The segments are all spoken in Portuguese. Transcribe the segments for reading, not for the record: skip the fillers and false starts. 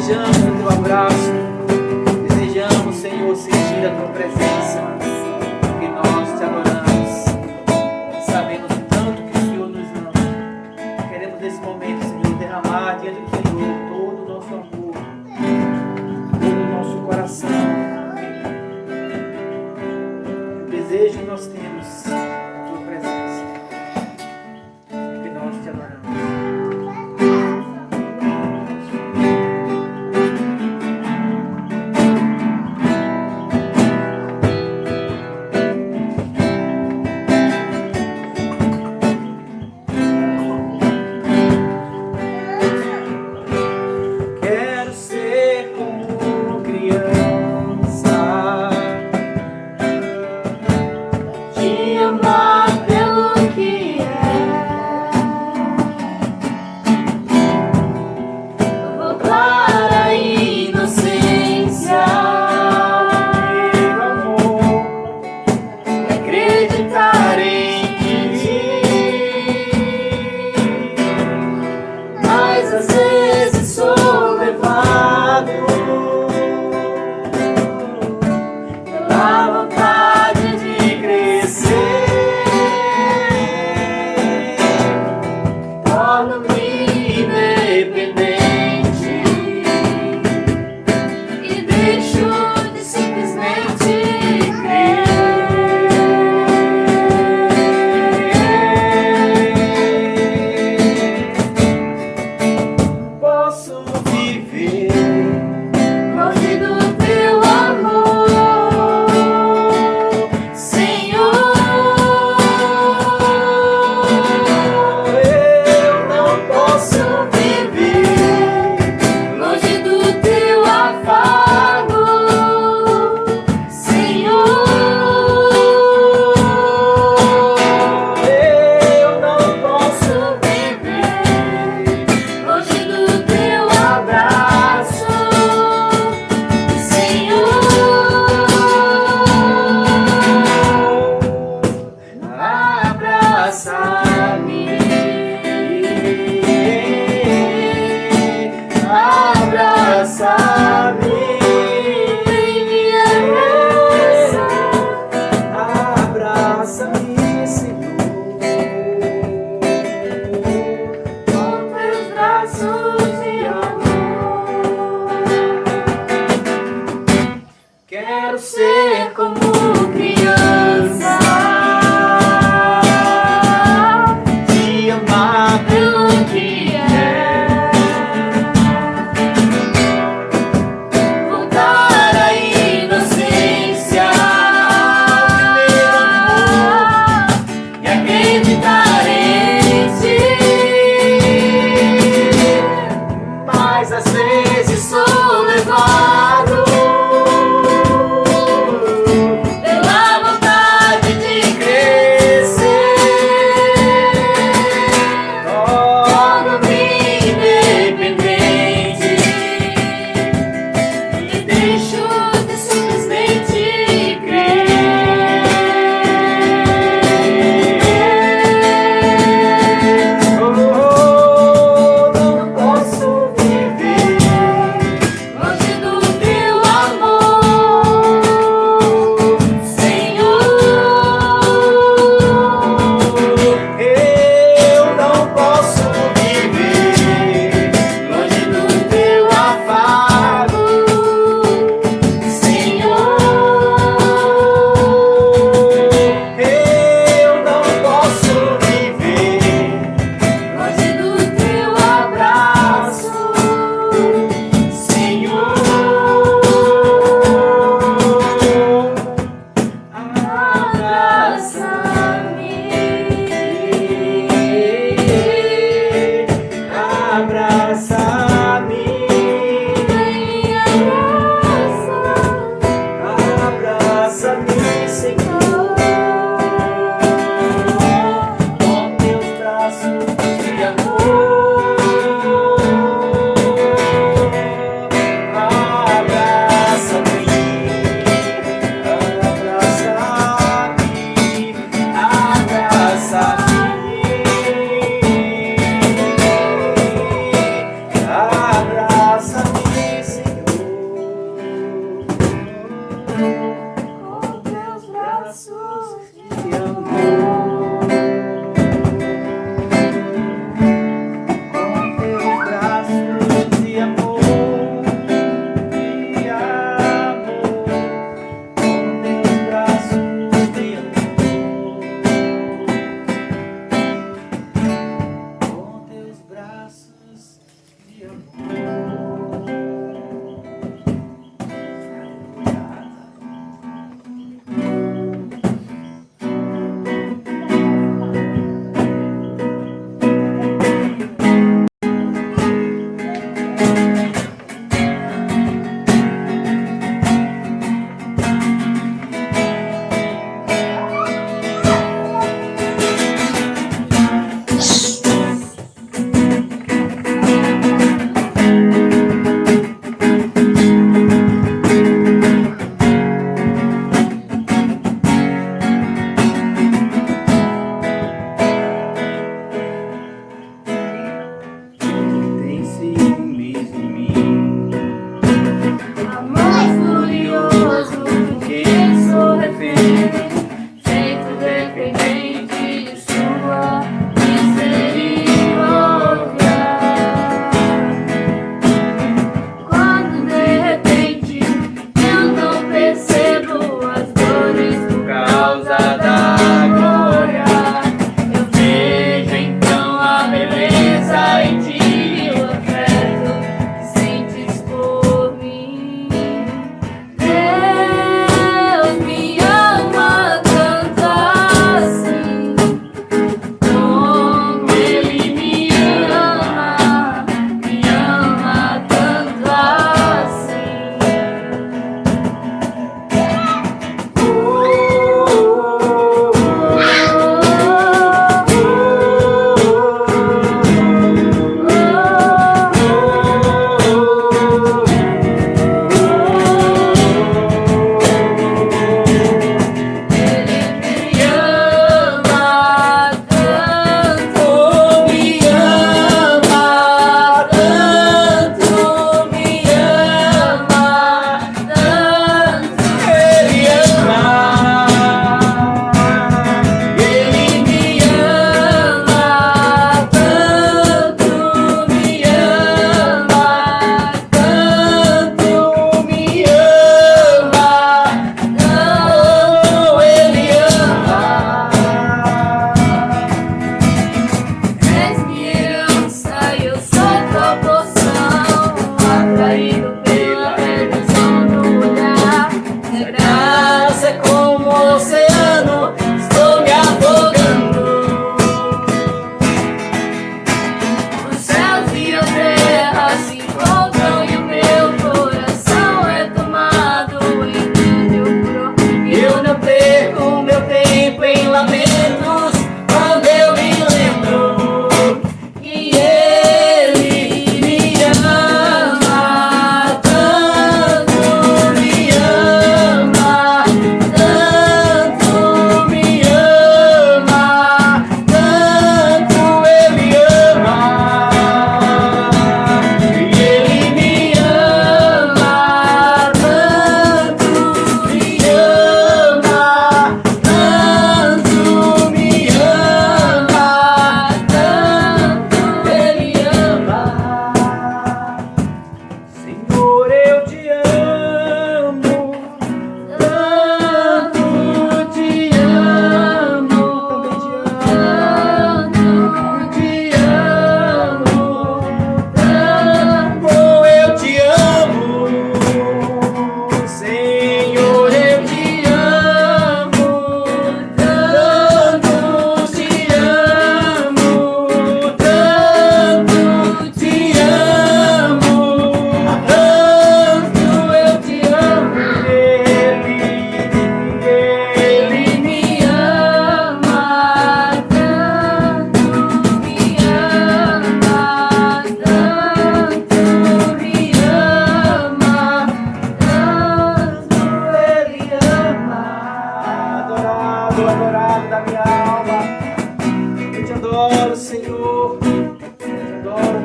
desejamos o teu abraço, desejamos, Senhor, sentir a tua presença, porque nós te adoramos, sabemos o tanto que o Senhor nos ama. Queremos nesse momento, Senhor, derramar diante do Senhor todo o nosso amor, todo o nosso coração, o desejo que nós temos, a tua presença, porque nós te adoramos.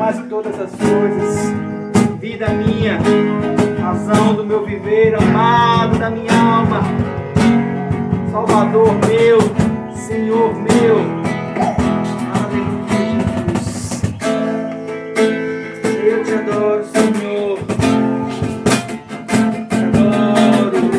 mais que todas as coisas. Vida minha, razão do meu viver, amado da minha alma, Salvador meu, Senhor meu. Aleluia, Jesus. Eu te adoro, Senhor. Te adoro.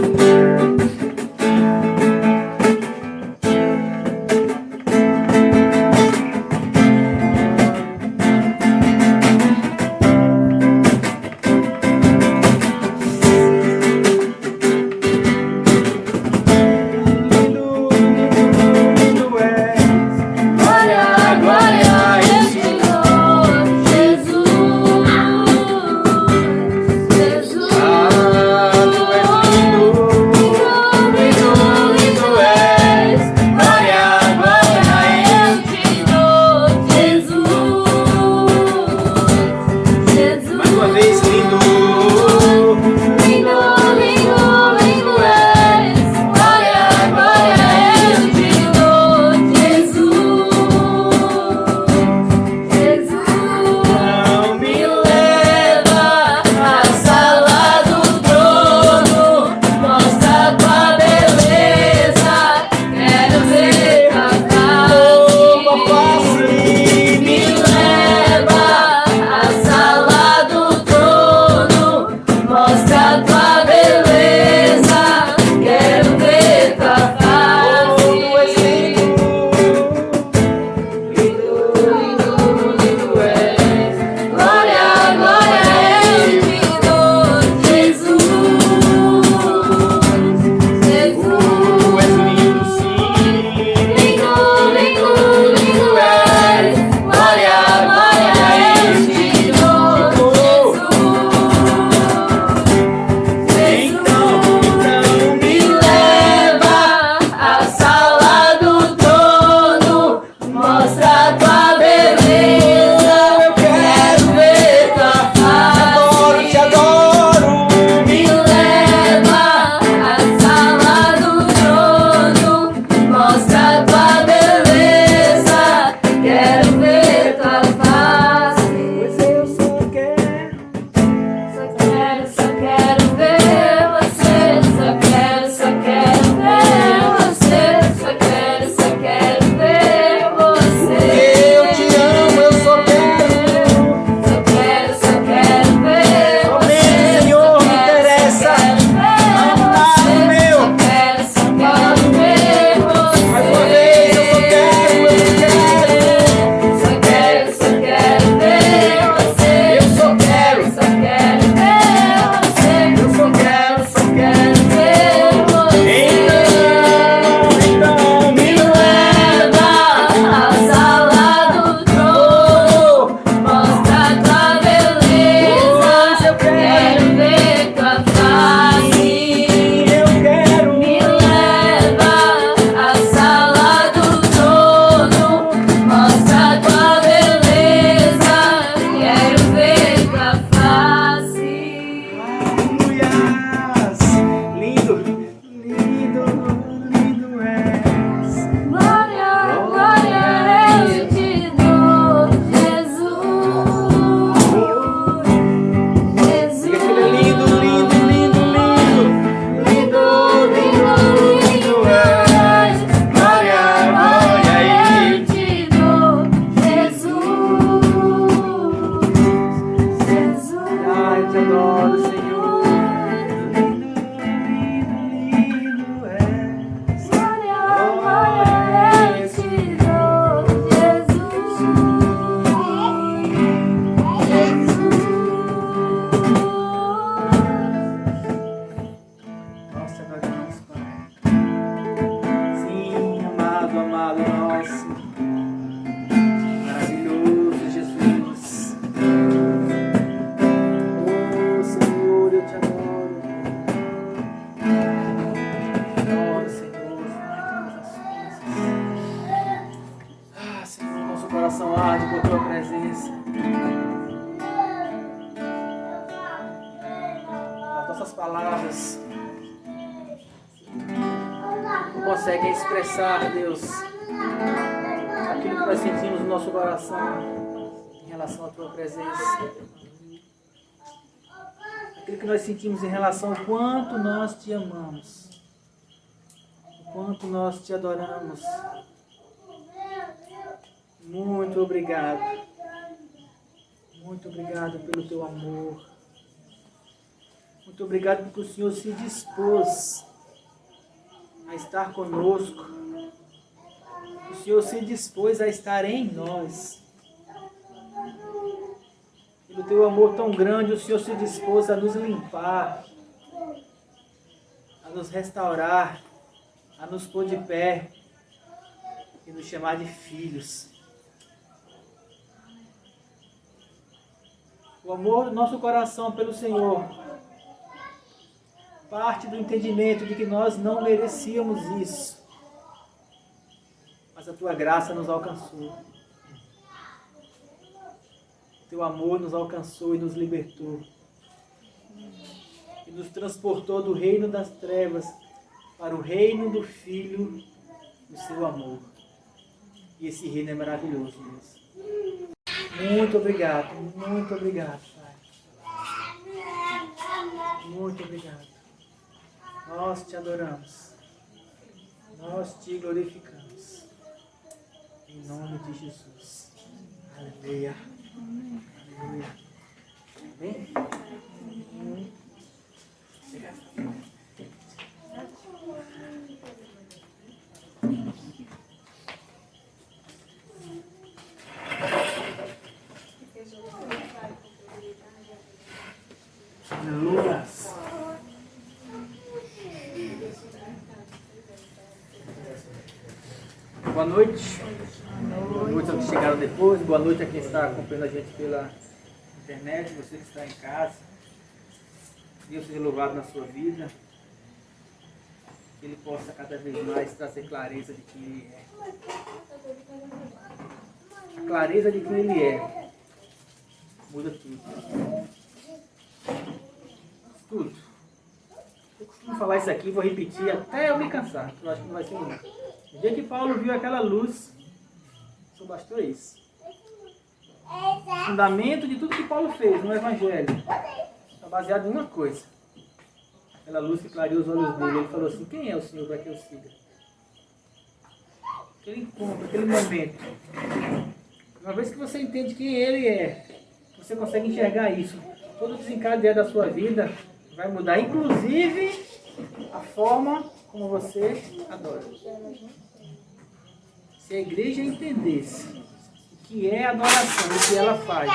coração arde por tua presença. As nossas palavras não conseguem expressar, Deus, aquilo que nós sentimos no nosso coração. relação à tua presença. Aquilo que nós sentimos em relação ao quanto nós te amamos, o quanto nós te adoramos. Muito obrigado. Muito obrigado pelo teu amor. Muito obrigado porque o Senhor se dispôs a estar conosco. O Senhor se dispôs a estar em nós. Pelo teu amor tão grande, o Senhor se dispôs a nos limpar, a nos restaurar, a nos pôr de pé e nos chamar de filhos. O amor do nosso coração pelo Senhor parte do entendimento de que nós não merecíamos isso, mas a tua graça nos alcançou. Teu amor nos alcançou e nos libertou. E nos transportou do reino das trevas para o reino do Filho do seu amor. E esse reino é maravilhoso, Deus. Muito obrigado, Pai. Muito obrigado. Nós te adoramos. Nós te glorificamos. Em nome de Jesus. Aleluia. Aleluia. Amém? Aleluia. Boa noite. Boa noite aos que chegaram depois. Boa noite a quem está acompanhando a gente pela internet, você que está em casa. Deus seja louvado na sua vida. Que Ele possa cada vez mais trazer clareza de quem Ele é. A clareza de quem Ele é muda tudo. Tudo. Eu costumo falar isso aqui, vou repetir até eu me cansar. Eu acho que não vai ser nunca. No dia que Paulo viu aquela luz, só bastou isso. O fundamento de tudo que Paulo fez no Evangelho está baseado em uma coisa. Aquela luz que clareou os olhos dele. Ele falou assim: quem é o Senhor para que eu siga? Aquele encontro, aquele momento. Uma vez que você entende quem Ele é, você consegue enxergar isso. Todo desencadear da sua vida vai mudar, inclusive a forma como você adora. Se a igreja entendesse o que é adoração, o que ela faz,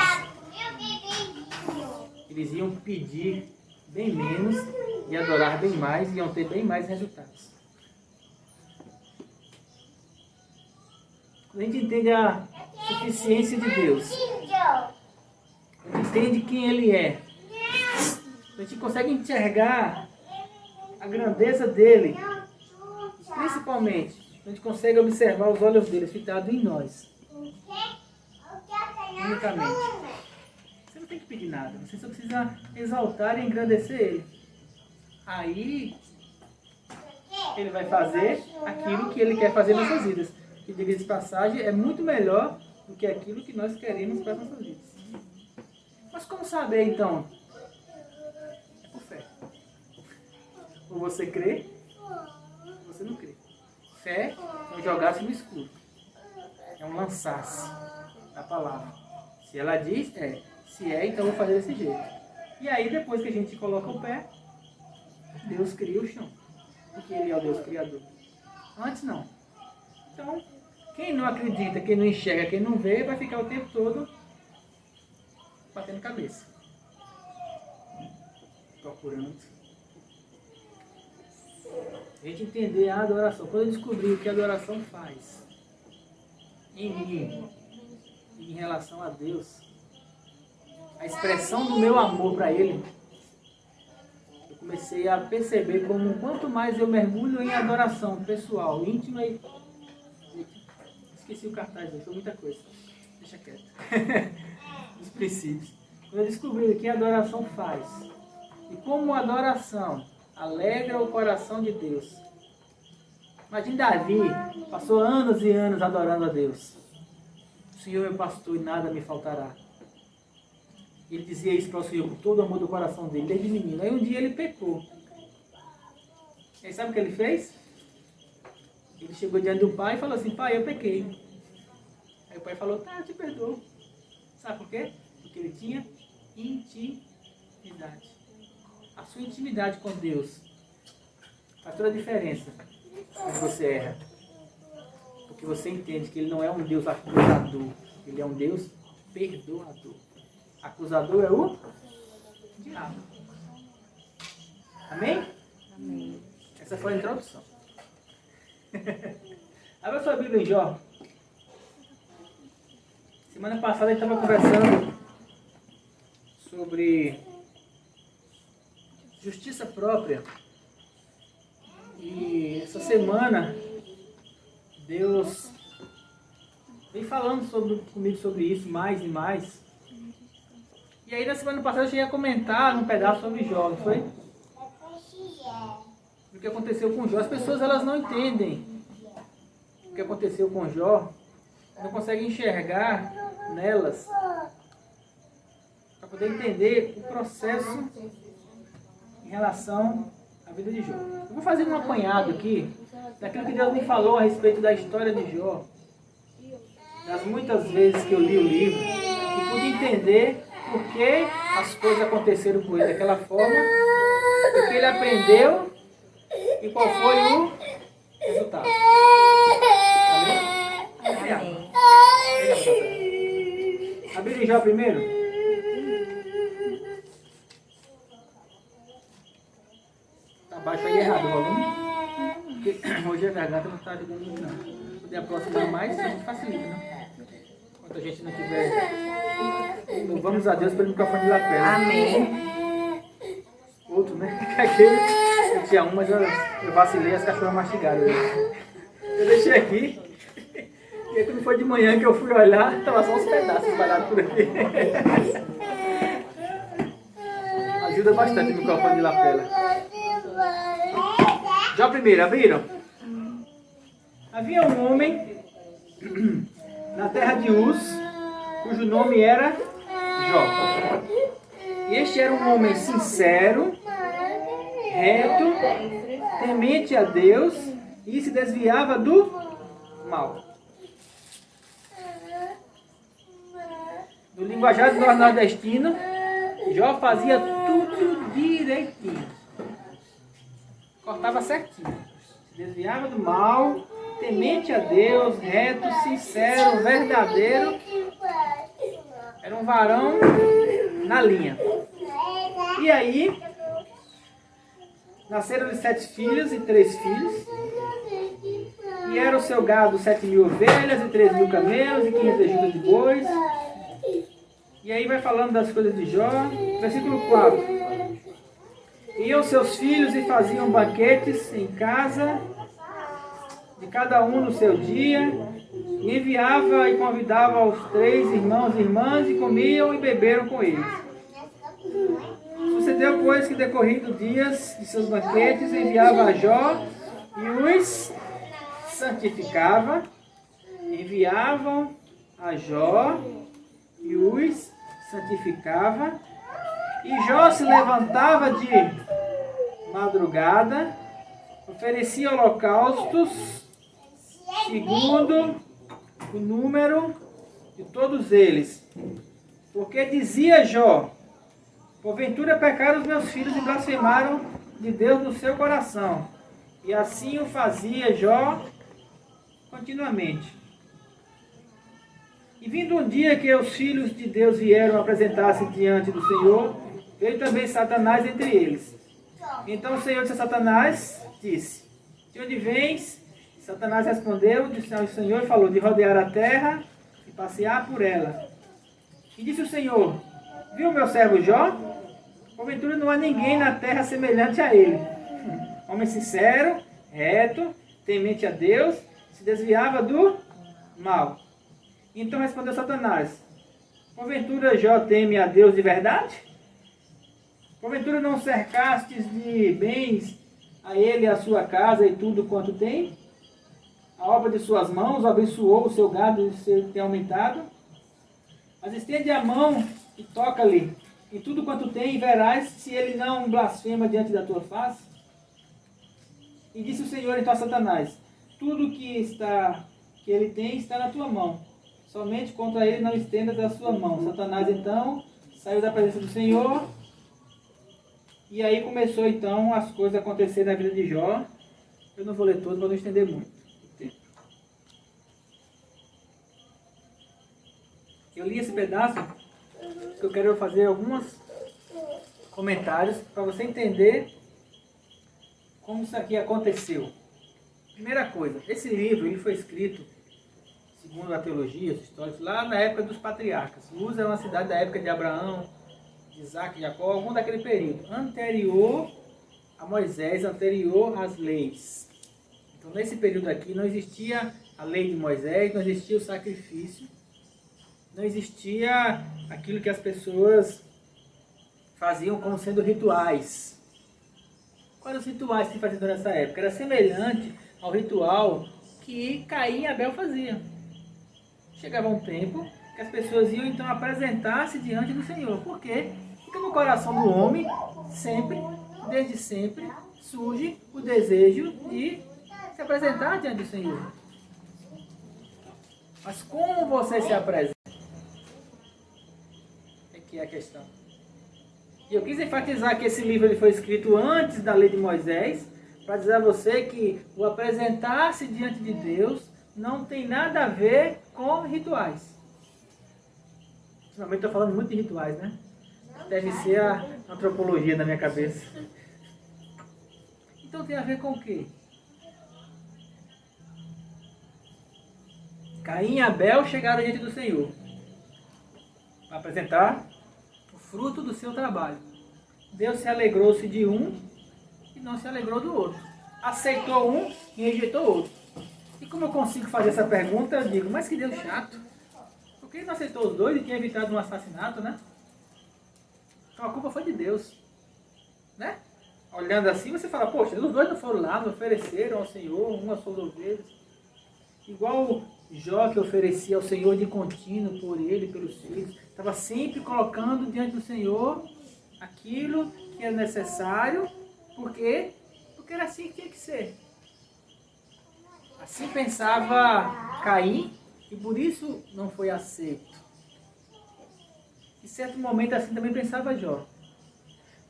eles iam pedir bem menos e adorar bem mais, e iam ter bem mais resultados. Quando a gente entende a suficiência de Deus, quando a gente entende quem Ele é, a gente consegue enxergar a grandeza dEle, principalmente, a gente consegue observar os olhos dele fitados em nós. Unicamente. Você não tem que pedir nada, você só precisa exaltar e engrandecer Ele. Aí, Ele vai fazer aquilo que Ele quer fazer nas nossas vidas. Que, diga de passagem, é muito melhor do que aquilo que nós queremos para as nossas vidas. Mas como saber, então? É por fé. Ou você crê, ou você não crê. Fé é um jogar-se no escuro. É um lançar-se na palavra. Se ela diz, é. Se é, então eu vou fazer desse jeito. E aí, depois que a gente coloca o pé, Deus cria o chão. Porque Ele é o Deus Criador. Antes, não. Então, quem não acredita, quem não enxerga, quem não vê, vai ficar o tempo todo batendo cabeça. Procurando. A gente entender a adoração. Quando eu descobri o que a adoração faz em mim, em relação a Deus, a expressão do meu amor para Ele, eu comecei a perceber como quanto mais eu mergulho em adoração pessoal, íntima e... Esqueci o cartaz, foi muita coisa. Deixa quieto. Os princípios. Quando eu descobri o que a adoração faz e como a adoração alegra o coração de Deus. Imagine Davi, passou anos e anos adorando a Deus. Senhor é meu pastor e nada me faltará. Ele dizia isso para o Senhor com todo o amor do coração dele, desde menino. Aí um dia ele pecou. E sabe o que ele fez? Ele chegou diante do pai e falou assim: pai, eu pequei. Aí o pai falou: tá, eu te perdoo. Sabe por quê? Porque ele tinha intimidade. A sua intimidade com Deus faz toda a diferença quando você erra. Porque você entende que Ele não é um Deus acusador. Ele é um Deus perdoador. Acusador é o diabo. Amém? Amém. Essa foi a introdução. Abra sua Bíblia em Jó. Semana passada a gente estava conversando sobre justiça própria. E essa semana Deus vem falando comigo sobre isso mais e mais. E aí na semana passada eu cheguei a comentar num pedaço sobre Jó, não foi? O que aconteceu com Jó. As pessoas elas não entendem o que aconteceu com Jó, não conseguem enxergar nelas para poder entender o processo em relação à vida de Jó. Eu vou fazer um apanhado aqui daquilo que Deus me falou a respeito da história de Jó, das muitas vezes que eu li o livro e pude entender por que as coisas aconteceram com ele daquela forma, o que ele aprendeu e qual foi o resultado. Amém? Amém. Abrir Jó primeiro. Tá baixo aí errado o volume. Porque hoje a garganta não está ligando muito não. Se puder aproximar mais, a gente facilita, né? Enquanto a gente não tiver... Louvamos a Deus pelo microfone de lapela. Amém. Outro, né? Aquele, eu tinha um, mas eu vacilei, as cachorras mastigaram. Eu deixei aqui. E aí quando foi de manhã que eu fui olhar, estava só uns pedaços espalhados por aqui. Ajuda bastante o microfone de lapela. Já primeiro, abriram? Havia um homem na terra de Uz, cujo nome era Jó. E este era um homem sincero, reto, temente a Deus e se desviava do mal. No linguajar do nordestino, Jó fazia tudo direitinho. Cortava certinho. Se desviava do mal, temente a Deus, reto, sincero, verdadeiro. Era um varão na linha. E aí, nasceram-lhe 7 filhas e 3 filhos. E era o seu gado 7.000 ovelhas e 3.000 camelos e 500 juntas de bois. E aí vai falando das coisas de Jó. Versículo 4. Iam seus filhos e faziam banquetes em casa, de cada um no seu dia, e enviava e convidava os 3 irmãos e irmãs, e comiam e beberam com eles. Sucedeu, pois, que decorrido dias de seus banquetes, enviava a Jó e os santificava. Enviavam a Jó e os santificava. E Jó se levantava de madrugada, oferecia holocaustos segundo o número de todos eles. Porque dizia Jó: porventura pecaram os meus filhos e blasfemaram de Deus no seu coração. E assim o fazia Jó continuamente. E vindo um dia que os filhos de Deus vieram apresentar-se diante do Senhor, veio também Satanás entre eles. Então o Senhor disse a Satanás, disse: de onde vens? Satanás respondeu, disse ao Senhor e falou: de rodear a terra e passear por ela. E disse o Senhor: viu meu servo Jó? Porventura não há ninguém na terra semelhante a ele. Homem sincero, reto, temente a Deus, se desviava do mal. Então respondeu Satanás: porventura Jó teme a Deus de verdade? Porventura não cercastes de bens a ele, a sua casa e tudo quanto tem? A obra de suas mãos abençoou o seu gado e tem aumentado. Mas estende a mão e toca-lhe, e tudo quanto tem, e verás se ele não blasfema diante da tua face. E disse o Senhor então a Satanás: tudo que ele tem está na tua mão, somente contra ele não estendas a sua mão. Satanás então saiu da presença do Senhor, e aí começou então as coisas a acontecer na vida de Jó. Eu não vou ler todo para não estender muito. Eu li esse pedaço, que eu quero fazer alguns comentários para você entender como isso aqui aconteceu. Primeira coisa, esse livro ele foi escrito, segundo a teologia, os históricos, lá na época dos patriarcas. Luz era uma cidade da época de Abraão, de Isaac, Jacó, algum daquele período, anterior a Moisés, anterior às leis. Então nesse período aqui não existia a lei de Moisés, não existia o sacrifício, não existia aquilo que as pessoas faziam como sendo rituais. Quais os rituais que se faziam nessa época? Era semelhante ao ritual que Caim e Abel faziam. Chegava um tempo que as pessoas iam então apresentar-se diante do Senhor. Por quê? Porque no coração do homem, sempre, desde sempre, surge o desejo de se apresentar diante do Senhor. Mas como você se apresenta? Que é a questão. E eu quis enfatizar que esse livro ele foi escrito antes da lei de Moisés, para dizer a você que o apresentar-se diante de Deus não tem nada a ver com rituais. Ultimamente estou falando muito de rituais, né? Deve ser a antropologia na minha cabeça. Então tem a ver com o quê? Caim e Abel chegaram diante do Senhor para apresentar o fruto do seu trabalho. Deus se alegrou-se de um e não se alegrou do outro. Aceitou um e rejeitou o outro. E como eu consigo fazer essa pergunta, eu digo, mas que Deus chato. Por que ele não aceitou os dois e tinha evitado um assassinato, né? Então a culpa foi de Deus. Né? Olhando assim, você fala, poxa, os dois não foram lá, não ofereceram ao Senhor umas suas ovelhas. Igual Jó, que oferecia ao Senhor de contínuo por ele, pelos filhos. Estava sempre colocando diante do Senhor aquilo que era necessário. Por quê? Porque era assim que tinha que ser. Assim pensava Caim e por isso não foi aceito. Em certo momento assim também pensava Jó.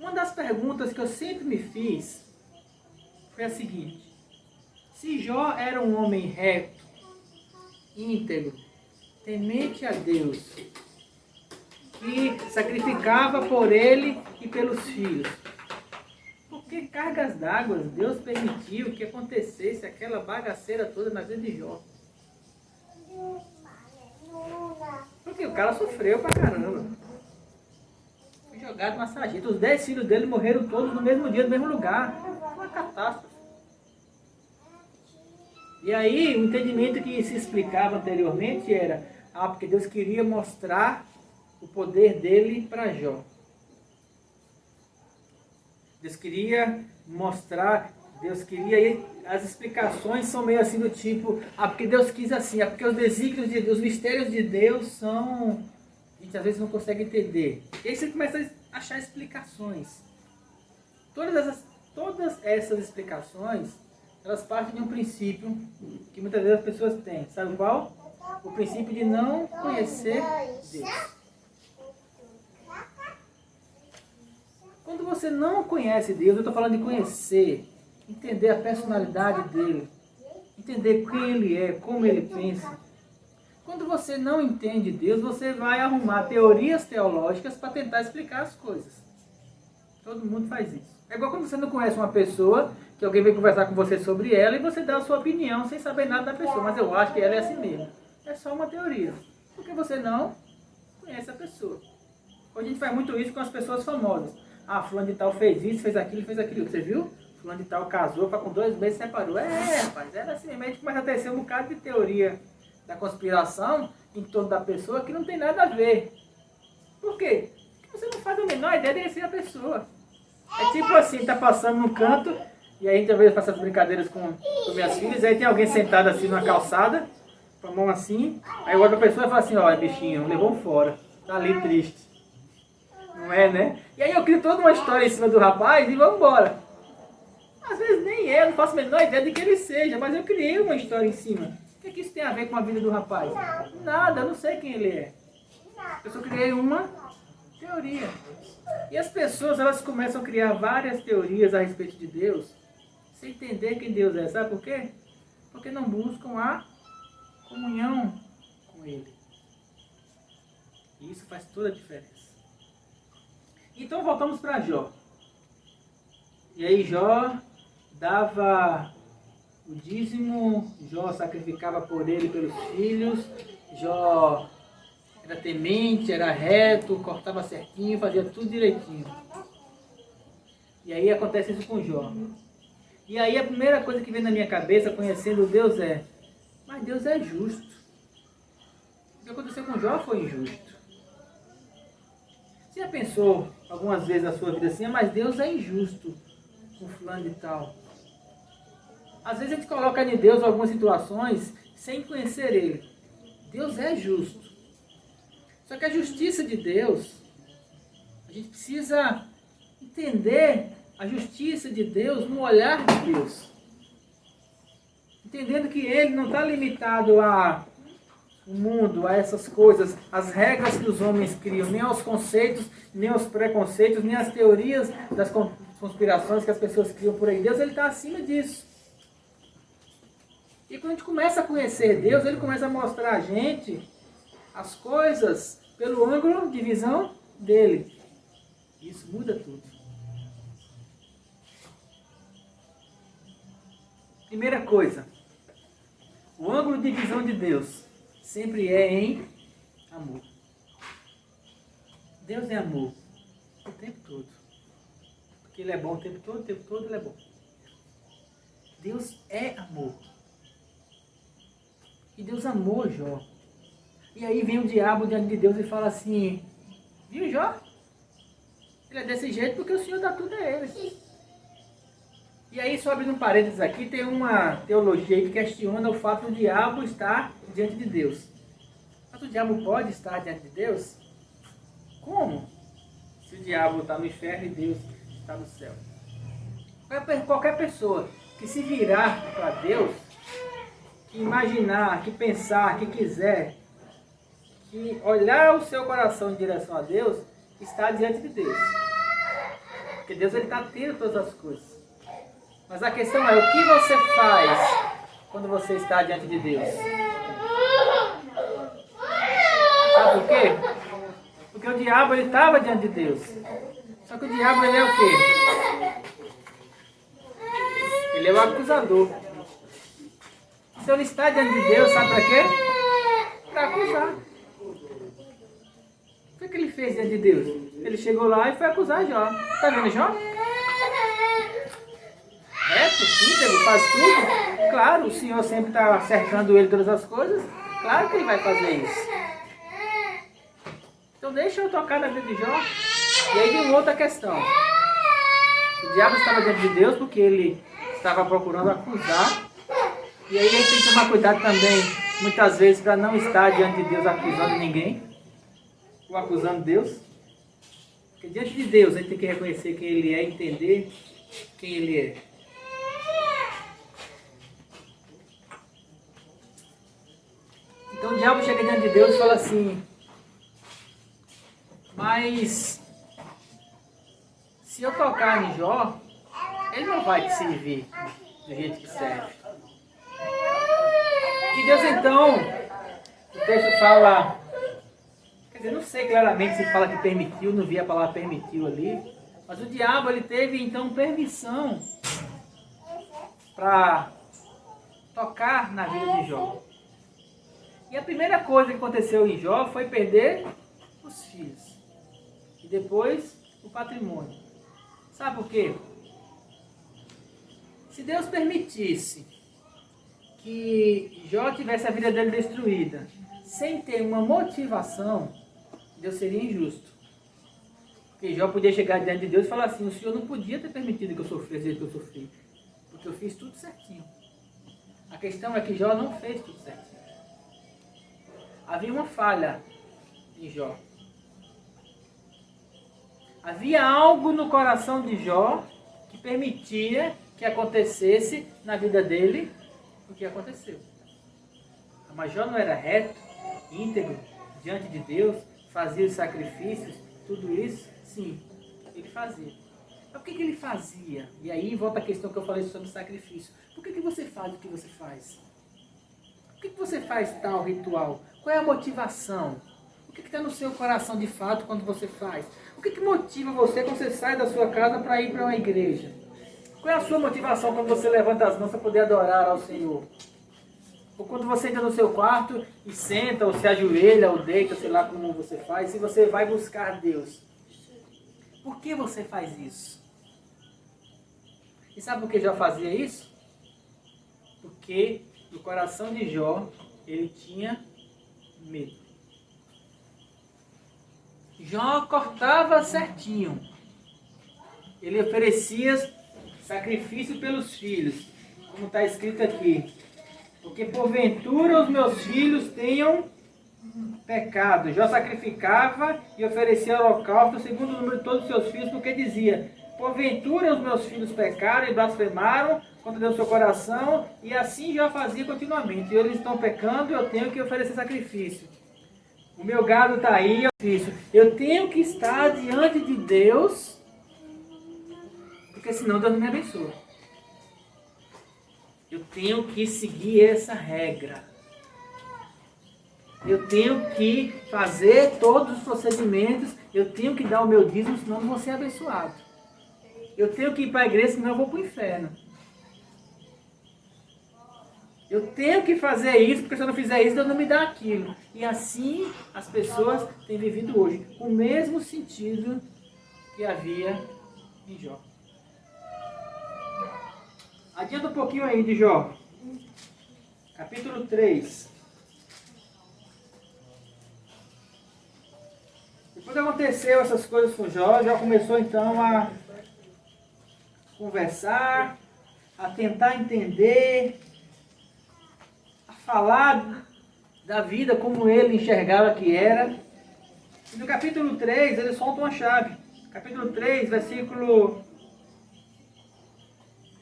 Uma das perguntas que eu sempre me fiz foi a seguinte: se Jó era um homem reto, íntegro, temente a Deus, que sacrificava por ele e pelos filhos, por que cargas d'água Deus permitiu que acontecesse aquela bagaceira toda na vida de Jó? Porque o cara sofreu pra caramba. Foi jogado na sarjeta. Os 10 filhos dele morreram todos no mesmo dia, no mesmo lugar. Foi uma catástrofe. E aí, o entendimento que se explicava anteriormente era, porque Deus queria mostrar o poder dele para Jó. Deus queria mostrar, Deus queria, e as explicações são meio assim do tipo, porque Deus quis assim, porque os desígnios de Deus, os mistérios de Deus são, a gente às vezes não consegue entender. E aí você começa a achar explicações. Todas essas explicações, elas partem de um princípio que muitas vezes as pessoas têm. Sabe qual? O princípio de não conhecer Deus. Quando você não conhece Deus, eu estou falando de conhecer, entender a personalidade dele, entender quem ele é, como ele pensa. Quando você não entende Deus, você vai arrumar teorias teológicas para tentar explicar as coisas. Todo mundo faz isso. É igual quando você não conhece uma pessoa, que alguém vem conversar com você sobre ela e você dá a sua opinião sem saber nada da pessoa. Mas eu acho que ela é assim mesmo. É só uma teoria. Porque você não conhece a pessoa. Hoje a gente faz muito isso com as pessoas famosas. Fulano de tal fez isso, fez aquilo, fez aquilo. Você viu? Fulano de tal casou, com 2 meses separou. Rapaz, era assim mesmo. A gente começa a tecer um bocado de teoria da conspiração em torno da pessoa que não tem nada a ver. Por quê? Porque você não faz a menor ideia de quem seja a pessoa. É tipo assim, tá passando no canto, e aí a gente às vezes faz essas brincadeiras com minhas filhas, aí tem alguém sentado assim numa calçada, com a mão assim, aí outra pessoa fala assim, ó, bichinho, levou fora. Tá ali triste. Não é, né? E aí eu crio toda uma história em cima do rapaz e vamos embora. Às vezes nem é, eu não faço a menor ideia de que ele seja, mas eu criei uma história em cima. O que é que isso tem a ver com a vida do rapaz? Nada, eu não sei quem ele é. Eu só criei uma teoria. E as pessoas, elas começam a criar várias teorias a respeito de Deus, sem entender quem Deus é. Sabe por quê? Porque não buscam a comunhão com Ele. E isso faz toda a diferença. Então voltamos para Jó. E aí Jó dava o dízimo, Jó sacrificava por ele e pelos filhos, Jó era temente, era reto, cortava certinho, fazia tudo direitinho. E aí acontece isso com Jó. E aí a primeira coisa que vem na minha cabeça, conhecendo Deus, é: mas Deus é justo. O que aconteceu com Jó foi injusto. Você já pensou algumas vezes na sua vida assim: mas Deus é injusto com fulano de tal? Às vezes a gente coloca em Deus algumas situações sem conhecer Ele. Deus é justo. Só que a justiça de Deus, a gente precisa entender a justiça de Deus no olhar de Deus. Entendendo que Ele não está limitado ao mundo, a essas coisas, as regras que os homens criam, nem aos conceitos, nem aos preconceitos, nem às teorias das conspirações que as pessoas criam por aí. Deus, Ele está acima disso. E quando a gente começa a conhecer Deus, Ele começa a mostrar a gente as coisas pelo ângulo de visão dele. Isso muda tudo. Primeira coisa, o ângulo de visão de Deus sempre é em amor. Deus é amor o tempo todo. Porque Ele é bom o tempo todo Ele é bom. Deus é amor. E Deus amou Jó. E aí vem o diabo diante de Deus e fala assim: viu, Jó? Ele é desse jeito porque o Senhor dá tudo a ele. E aí, só abrindo um parênteses aqui, tem uma teologia aí que questiona o fato do diabo estar diante de Deus. Mas o diabo pode estar diante de Deus? Como? Se o diabo está no inferno e Deus está no céu. Qualquer pessoa que se virar para Deus, que imaginar, que pensar, que quiser, que olhar o seu coração em direção a Deus, está diante de Deus. Porque Deus está atento a todas as coisas. Mas a questão é: o que você faz quando você está diante de Deus? Sabe por quê? Porque o diabo, ele estava diante de Deus. Só que o diabo, ele é o quê? Ele é o acusador. Se ele está diante de Deus, sabe para quê? Para acusar. O que ele fez diante de Deus? Ele chegou lá e foi acusar Jó. Está vendo Jó? Reto, íntegro, faz tudo. Claro, o Senhor sempre está cercando ele todas as coisas. Claro que ele vai fazer isso. Então deixa eu tocar na vida de Jó. E aí vem outra questão. O diabo estava diante de Deus porque ele estava procurando acusar. E aí a gente tem que tomar cuidado também, muitas vezes, para não estar diante de Deus acusando ninguém. Ou acusando Deus. Porque diante de Deus a gente tem que reconhecer quem Ele é, entender quem Ele é. Então o diabo chega diante de Deus e fala assim: mas se eu tocar em Jó, ele não vai te servir do jeito que serve. E Deus então, o texto fala, quer dizer, não sei claramente se fala que permitiu, não vi a palavra permitiu ali, mas o diabo, ele teve então permissão para tocar na vida de Jó. E a primeira coisa que aconteceu em Jó foi perder os filhos. E depois o patrimônio. Sabe por quê? Se Deus permitisse que Jó tivesse a vida dele destruída, sem ter uma motivação, Deus seria injusto. Porque Jó podia chegar diante de Deus e falar assim: o Senhor não podia ter permitido que eu sofresse do jeito que eu sofri, porque eu fiz tudo certinho. A questão é que Jó não fez tudo certinho. Havia uma falha em Jó. Havia algo no coração de Jó que permitia que acontecesse na vida dele o que aconteceu. Mas Jó não era reto, íntegro, diante de Deus, fazia os sacrifícios, tudo isso? Sim, ele fazia. Mas por que ele fazia? E aí volta a questão que eu falei sobre sacrifício. Por que você faz o que você faz? Por que você faz tal ritual? Qual é a motivação? O que está no seu coração de fato quando você faz? O que motiva você quando você sai da sua casa para ir para uma igreja? Qual é a sua motivação quando você levanta as mãos para poder adorar ao Senhor? Ou quando você entra no seu quarto e senta, ou se ajoelha, ou deita, sei lá como você faz, se você vai buscar Deus. Por que você faz isso? E sabe por que Jó fazia isso? Porque no coração de Jó, ele tinha medo. Jó cortava certinho. Ele oferecia sacrifício pelos filhos, como está escrito aqui. Porque porventura os meus filhos tenham pecado. Jó sacrificava e oferecia holocausto segundo o número de todos os seus filhos, porque dizia: porventura os meus filhos pecaram e blasfemaram contra Deus seu coração, e assim Jó fazia continuamente. Eles estão pecando, eu tenho que oferecer sacrifício. O meu gado está aí, eu tenho que estar diante de Deus, porque senão Deus não me abençoa. Eu tenho que seguir essa regra. Eu tenho que fazer todos os procedimentos. Eu tenho que dar o meu dízimo, senão não vou ser abençoado. Eu tenho que ir para a igreja, senão eu vou para o inferno. Eu tenho que fazer isso, porque se eu não fizer isso, Deus não me dá aquilo. E assim as pessoas têm vivido hoje. O mesmo sentido que havia em Jó. Adianta um pouquinho aí de Jó. Capítulo 3. Depois aconteceu essas coisas com Jó, Jó começou então a conversar, a tentar entender, a falar da vida como ele enxergava que era. E no capítulo 3 ele solta uma chave. Capítulo 3, versículo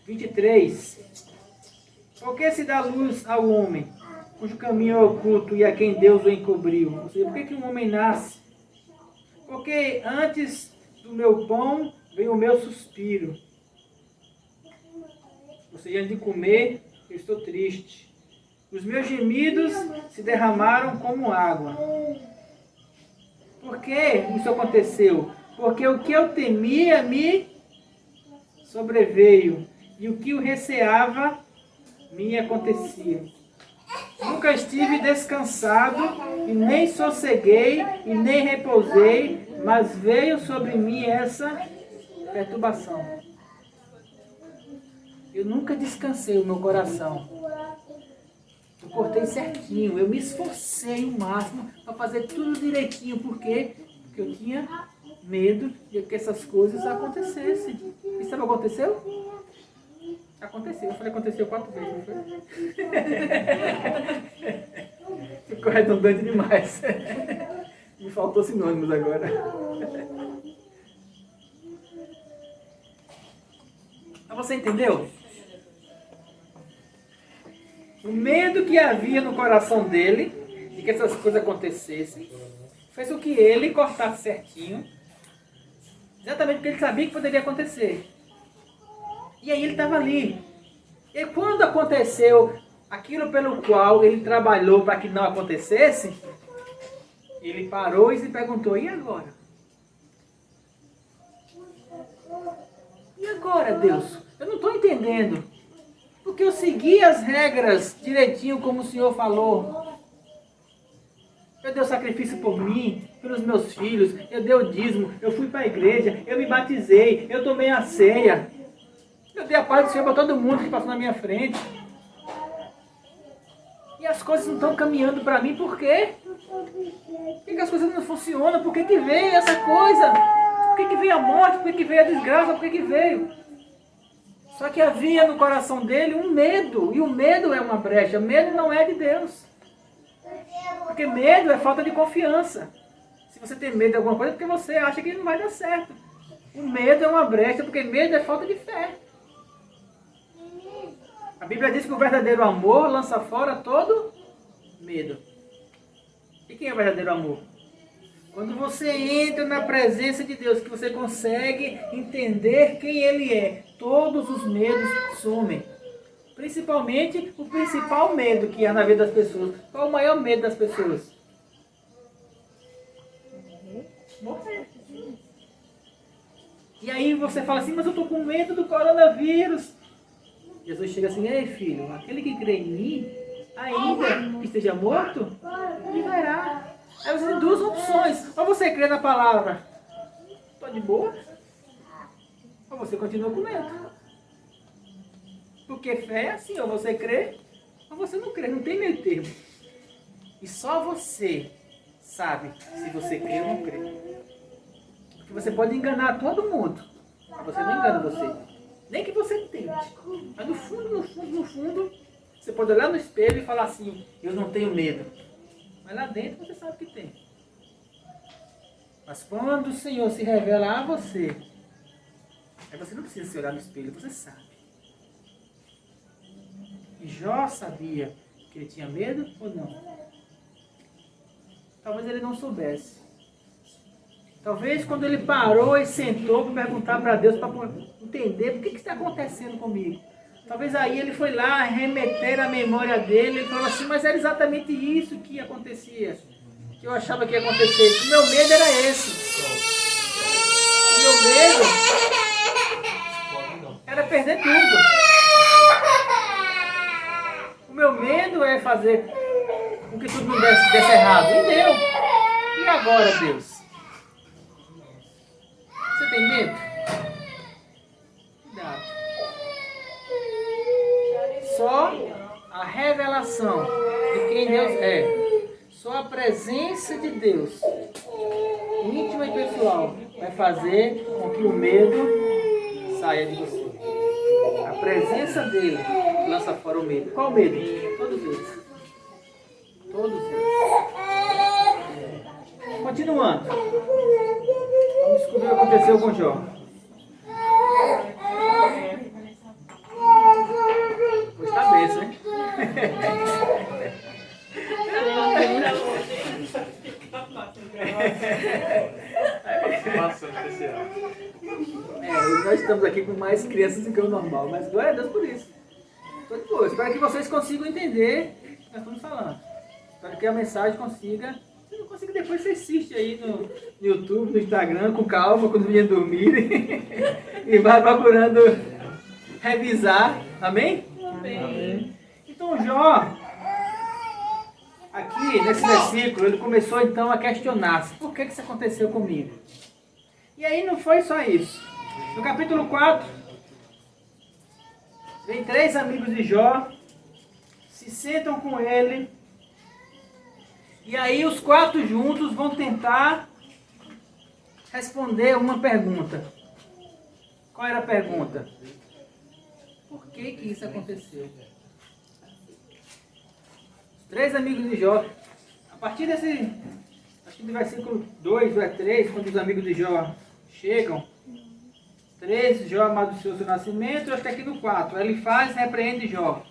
23. Por que se dá luz ao homem, cujo caminho é oculto e a quem Deus o encobriu? Ou seja, por que um homem nasce? Porque antes do meu pão vem o meu suspiro. Ou seja, antes de comer, eu estou triste. Os meus gemidos se derramaram como água. Por que isso aconteceu? Porque o que eu temia me sobreveio. E o que eu receava me acontecia. Nunca estive descansado, e nem sosseguei, e nem repousei, mas veio sobre mim essa perturbação. Eu nunca descansei o meu coração. Eu cortei certinho, eu me esforcei o máximo para fazer tudo direitinho. Por quê? Porque eu tinha medo de que essas coisas acontecessem. E sabe o que aconteceu? Aconteceu. Eu falei aconteceu 4 vezes, não foi? Ficou redundante demais. Me faltou sinônimos agora. Mas você entendeu? O medo que havia no coração dele de que essas coisas acontecessem fez com que ele cortasse certinho, exatamente porque ele sabia que poderia acontecer. E aí ele estava ali. E quando aconteceu aquilo pelo qual ele trabalhou para que não acontecesse, ele parou e se perguntou: e agora? E agora, Deus? Eu não estou entendendo. Porque eu segui as regras direitinho como o Senhor falou. Eu dei o sacrifício por mim, pelos meus filhos, eu dei o dízimo, eu fui para a igreja, eu me batizei, eu tomei a ceia. Eu dei a paz do Senhor para todo mundo que passou na minha frente. E as coisas não estão caminhando para mim, por quê? Por que as coisas não funcionam? Por que veio essa coisa? Por que veio a morte? Por que veio a desgraça? Por que veio? Só que havia no coração dele um medo. E o medo é uma brecha. Medo não é de Deus. Porque medo é falta de confiança. Se você tem medo de alguma coisa é porque você acha que não vai dar certo. O medo é uma brecha, porque medo é falta de fé. A Bíblia diz que o verdadeiro amor lança fora todo medo. E quem é o verdadeiro amor? Quando você entra na presença de Deus, que você consegue entender quem Ele é, todos os medos sumem. Principalmente o principal medo que há na vida das pessoas. Qual é o maior medo das pessoas? Morrer. E aí você fala assim, mas eu estou com medo do coronavírus. Jesus chega assim, ei filho, aquele que crê em mim, ainda que esteja morto, viverá. Aí você tem duas opções. Ou você crê na palavra, estou de boa. Ou você continua com medo. Porque fé é assim, ou você crê, ou você não crê. Não tem meio termo. E só você sabe se você crê ou não crê. Porque você pode enganar todo mundo. Mas você não engana você. Nem que você tente. Mas no fundo, você pode olhar no espelho e falar assim, eu não tenho medo. Mas lá dentro você sabe que tem. Mas quando o Senhor se revela a você, aí você não precisa se olhar no espelho, você sabe. E Jó sabia que ele tinha medo ou não? Talvez ele não soubesse. Talvez quando ele parou e sentou para perguntar para Deus, para entender por que está acontecendo comigo. Talvez aí ele foi lá remeter a memória dele e falou assim, mas era exatamente isso que acontecia. Que eu achava que ia acontecer. O meu medo era esse. O meu medo era perder tudo. O meu medo é fazer com que tudo não desse errado. E deu. E agora, Deus? Você tem medo? Cuidado. Só a revelação de quem Deus é, só a presença de Deus, íntima e pessoal, vai fazer com que o medo saia de você. A presença dele lança fora o medo. Qual o medo? Todos eles. Todos eles. Continuando. Vamos descobrir o que aconteceu com Jó. Pois tá bem, né? Nós estamos aqui com mais crianças do que o normal, mas glória a Deus por isso. Estou de boa. Espero que vocês consigam entender o que nós estamos falando. Espero que a mensagem consiga. Se não conseguir, depois você assiste aí no YouTube, no Instagram, com calma, quando vier dormir. E vai procurando revisar. Amém? Amém. Então Jó, aqui nesse versículo, ele começou então a questionar-se. Por que isso aconteceu comigo? E aí não foi só isso. No capítulo 4, vem 3 amigos de Jó, se sentam com ele, e aí os 4 juntos vão tentar responder uma pergunta. Qual era a pergunta? Por que isso aconteceu? Os 3 amigos de Jó, a partir desse, acho que do versículo 2 ou 3, quando os amigos de Jó chegam, 3, Jó amaldiçoou seu nascimento, acho que aqui no 4, Elifaz repreende Jó.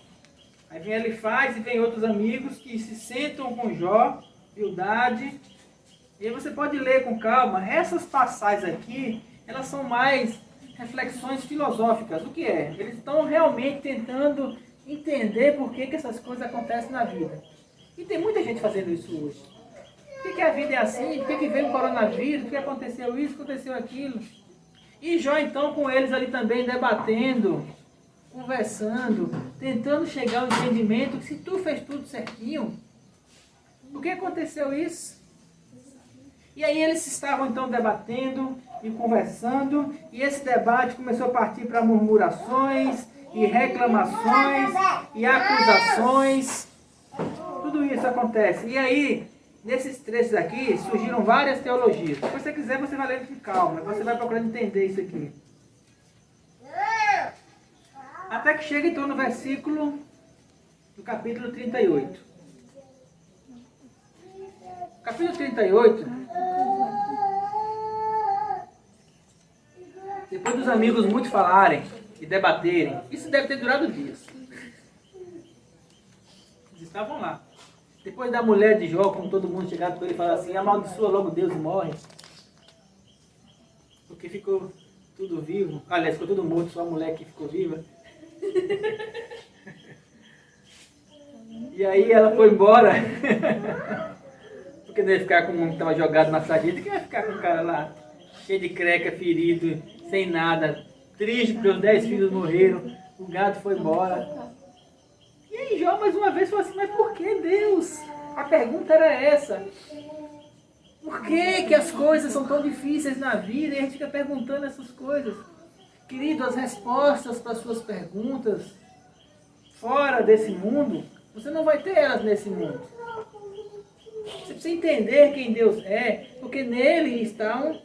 Aí vem Elifaz e vem outros amigos que se sentam com Jó, Bildade. E aí você pode ler com calma. Essas passagens aqui, elas são mais reflexões filosóficas. O que é? Eles estão realmente tentando entender por que essas coisas acontecem na vida. E tem muita gente fazendo isso hoje. Por que a vida é assim? Por que veio o coronavírus? Por que aconteceu isso? Aconteceu aquilo? E Jó então com eles ali também debatendo, conversando, tentando chegar ao entendimento que se tu fez tudo certinho, por que aconteceu isso? E aí eles estavam então debatendo e conversando, e esse debate começou a partir para murmurações e reclamações e acusações. Tudo isso acontece. E aí, nesses trechos aqui, surgiram várias teologias. Se você quiser, você vai ler com calma, você vai procurando entender isso aqui. Até que chega então no versículo do capítulo 38. Capítulo 38 Depois dos amigos muito falarem e debaterem, isso deve ter durado dias. Eles estavam lá. Depois da mulher de Jó, como todo mundo chegado para ele e falar assim, amaldiçoa logo Deus e morre. Porque ficou tudo vivo. Aliás, ficou tudo morto, só a mulher que ficou viva. E aí ela foi embora. Porque não ia ficar com um que estava jogado na sarjeta. Quem ia ficar com o cara lá? Cheio de creca, ferido, sem nada. Triste porque os 10 filhos morreram. O gado foi embora. E aí Jó mais uma vez falou assim, mas por que Deus? A pergunta era essa. Por que as coisas são tão difíceis na vida e a gente fica perguntando essas coisas? Querido, as respostas para as suas perguntas fora desse mundo, você não vai ter elas nesse mundo. Você precisa entender quem Deus é, porque nele estão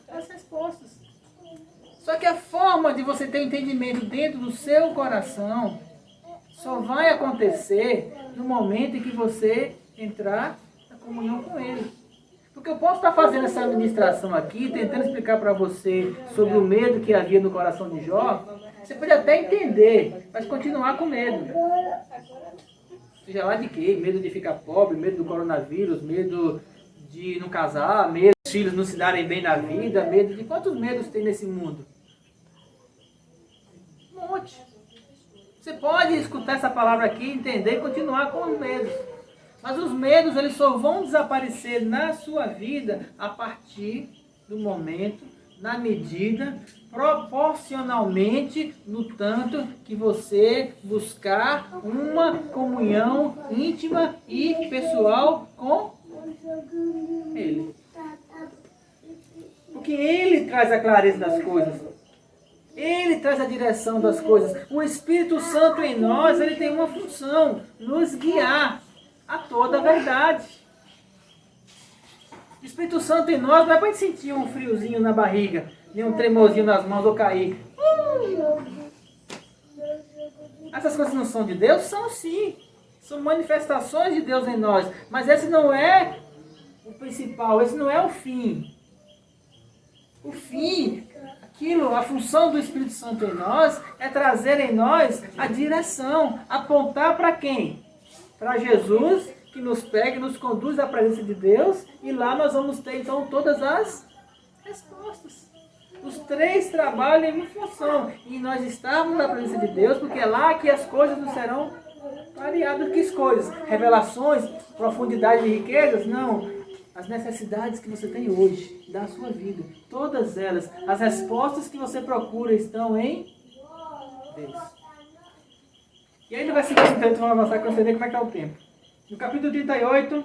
as respostas. Só que a forma de você ter entendimento dentro do seu coração só vai acontecer no momento em que você entrar na comunhão com Ele. Porque eu posso estar fazendo essa administração aqui, tentando explicar para você sobre o medo que havia no coração de Jó. Você pode até entender, mas continuar com medo. Seja lá de quê? Medo de ficar pobre, medo do coronavírus, medo de não casar, medo dos filhos não se darem bem na vida, medo de... Quantos medos tem nesse mundo? Um monte. Você pode escutar essa palavra aqui, entender e continuar com os medos. Mas os medos, eles só vão desaparecer na sua vida a partir do momento, na medida, proporcionalmente, no tanto que você buscar uma comunhão íntima e pessoal com Ele. Porque Ele traz a clareza das coisas. Ele traz a direção das coisas. O Espírito Santo em nós, ele tem uma função, nos guiar a toda a verdade. O Espírito Santo em nós não é para gente sentir um friozinho na barriga, nem um tremorzinho nas mãos ou cair. Essas coisas não são de Deus? São sim. São manifestações de Deus em nós. Mas esse não é o principal, esse não é o fim. O fim, a função do Espírito Santo em nós é trazer em nós a direção, apontar para quem? Para Jesus, que nos pega e nos conduz à presença de Deus, e lá nós vamos ter então todas as respostas. Os três trabalham em função, e nós estamos na presença de Deus, porque é lá que as coisas nos serão clareadas. Que coisas? Revelações, profundidade de riquezas? Não. As necessidades que você tem hoje, da sua vida, todas elas, as respostas que você procura estão em Deus. E aí no versículo 38, vamos avançar para você ver como é que está o tempo. No capítulo 38,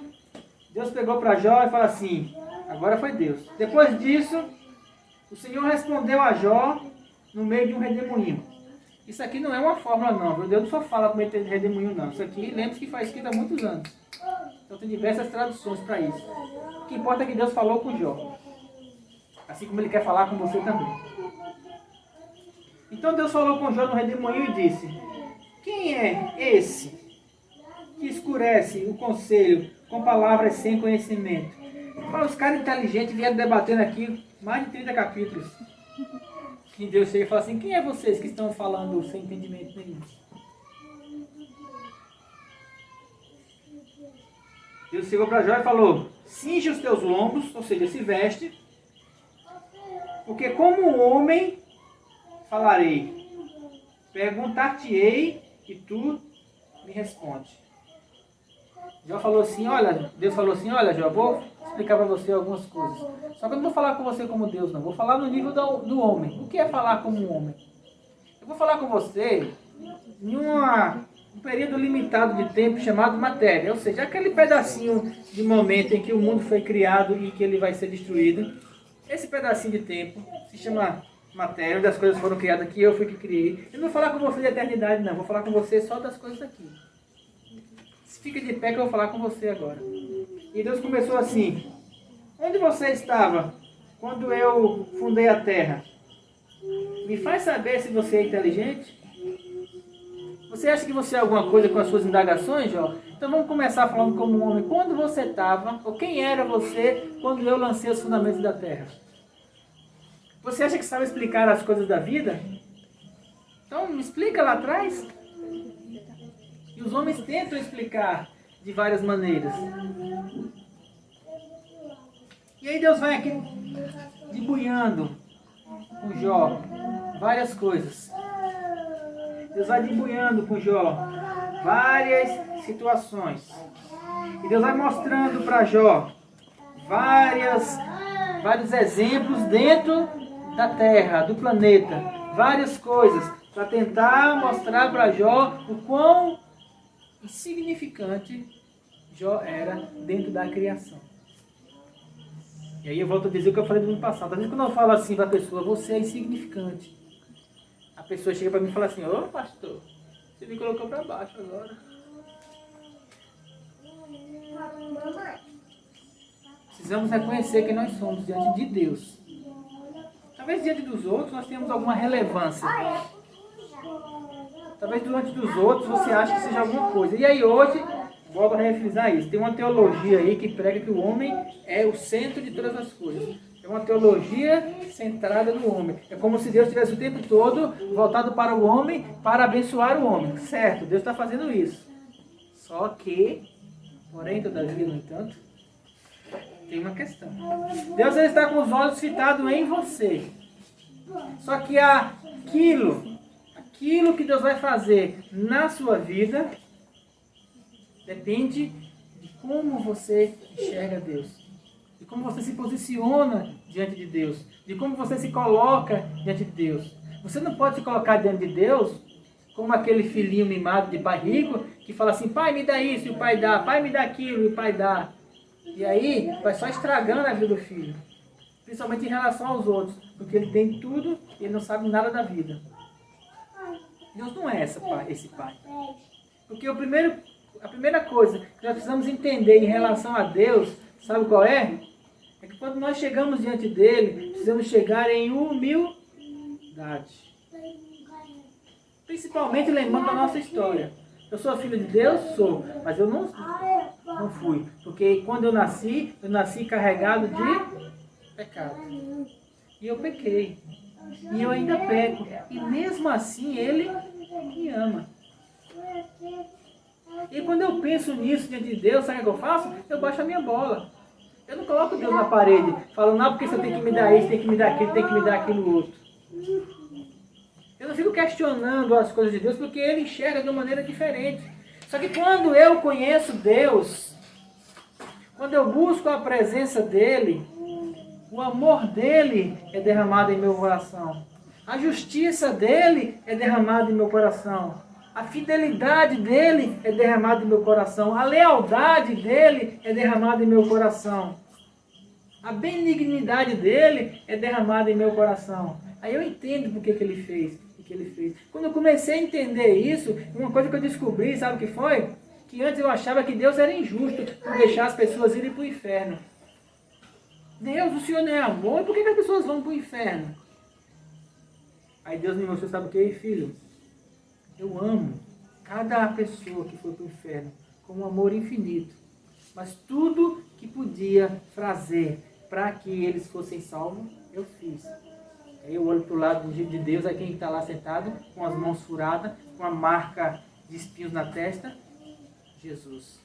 Deus pegou para Jó e falou assim, agora foi Deus. Depois disso, o Senhor respondeu a Jó no meio de um redemoinho. Isso aqui não é uma fórmula não, viu? Deus não só fala por meio de redemoinho não. Isso aqui, lembre-se que foi escrito há muitos anos. Então tem diversas traduções para isso. O que importa é que Deus falou com Jó. Assim como Ele quer falar com você também. Então Deus falou com Jó no redemoinho e disse, quem é esse que escurece o conselho com palavras sem conhecimento? Para os caras inteligentes vieram debatendo aqui mais de 30 capítulos. E Deus chega e fala assim, quem é vocês que estão falando sem entendimento nenhum? Deus chegou para Jó e falou, cinge os teus lombos, ou seja, se veste, porque como homem falarei, perguntar-te-ei e tu me responde. Jó falou assim, olha, Deus falou assim, olha Jó, vou explicar para você algumas coisas. Só que eu não vou falar com você como Deus não, vou falar no nível do homem. O que é falar como um homem? Eu vou falar com você em um período limitado de tempo chamado matéria, ou seja, aquele pedacinho de momento em que o mundo foi criado e que ele vai ser destruído. Esse pedacinho de tempo se chama matéria, onde as coisas foram criadas aqui, eu fui que criei. Eu não vou falar com você de eternidade não, vou falar com você só das coisas aqui. Fica de pé que eu vou falar com você agora. E Deus começou assim, onde você estava quando eu fundei a terra? Me faz saber se você é inteligente? Você acha que você é alguma coisa com as suas indagações, Jó? Então vamos começar falando como um homem. Quando você estava, ou quem era você quando eu lancei os fundamentos da terra? Você acha que sabe explicar as coisas da vida? Então me explica lá atrás. E os homens tentam explicar de várias maneiras. E aí Deus vai aqui debulhando com Jó várias coisas. Deus vai debulhando com Jó várias situações. E Deus vai mostrando para Jó vários exemplos dentro da Terra, do planeta. Várias coisas para tentar mostrar para Jó o quão insignificante Jó era dentro da criação. E aí eu volto a dizer o que eu falei no ano passado. Às vezes quando eu falo assim para a pessoa, você é insignificante. A pessoa chega para mim e fala assim, ô pastor, você me colocou para baixo agora. Precisamos reconhecer quem nós somos diante de Deus. Talvez diante dos outros nós tenhamos alguma relevância. Talvez diante dos outros você ache que seja alguma coisa. E aí hoje, volto a refrisar isso, tem uma teologia aí que prega que o homem é o centro de todas as coisas. É uma teologia centrada no homem. É como se Deus estivesse o tempo todo voltado para o homem, para abençoar o homem. Certo, Deus está fazendo isso. Só que, porém, todavia, no entanto, tem uma questão. Deus ele está com os olhos fitados em você. Só que aquilo que Deus vai fazer na sua vida depende de como você enxerga Deus. De como você se posiciona diante de Deus. De como você se coloca diante de Deus. Você não pode se colocar diante de Deus como aquele filhinho mimado de pai rico que fala assim, pai me dá isso e o pai dá, pai me dá aquilo e o pai dá. E aí vai só estragando a vida do filho. Principalmente em relação aos outros. Porque ele tem tudo e ele não sabe nada da vida. Deus não é esse pai. Porque a primeira coisa que nós precisamos entender em relação a Deus, sabe qual é? É que quando nós chegamos diante dele, precisamos chegar em humildade. Principalmente lembrando da nossa história. Eu sou filho de Deus? Sou. Mas eu não fui. Porque quando eu nasci carregado de pecado. E eu pequei. E eu ainda peco. E mesmo assim Ele me ama. E quando eu penso nisso diante de Deus, sabe o que eu faço? Eu baixo a minha bola. Eu não coloco Deus na parede. Falo, não, porque você tem que me dar isso, tem que me dar aquilo, tem que me dar aquilo outro. Eu não fico questionando as coisas de Deus, porque Ele enxerga de uma maneira diferente. Só que quando eu conheço Deus, quando eu busco a presença dEle, o amor dEle é derramado em meu coração. A justiça dEle é derramada em meu coração. A fidelidade dEle é derramada em meu coração. A lealdade dEle é derramada em meu coração. A benignidade dEle é derramada em meu coração. Aí eu entendo por que Ele fez o que Ele fez. Quando eu comecei a entender isso, uma coisa que eu descobri, sabe o que foi? Que antes eu achava que Deus era injusto por deixar as pessoas irem para o inferno. Deus, o Senhor não é amor, e por que as pessoas vão para o inferno? Aí Deus me mostrou, sabe o que, filho? Eu amo cada pessoa que foi para o inferno com um amor infinito. Mas tudo que podia fazer para que eles fossem salvos, eu fiz. Aí eu olho para o lado de Deus, aí quem está lá sentado, com as mãos furadas, com a marca de espinhos na testa, Jesus.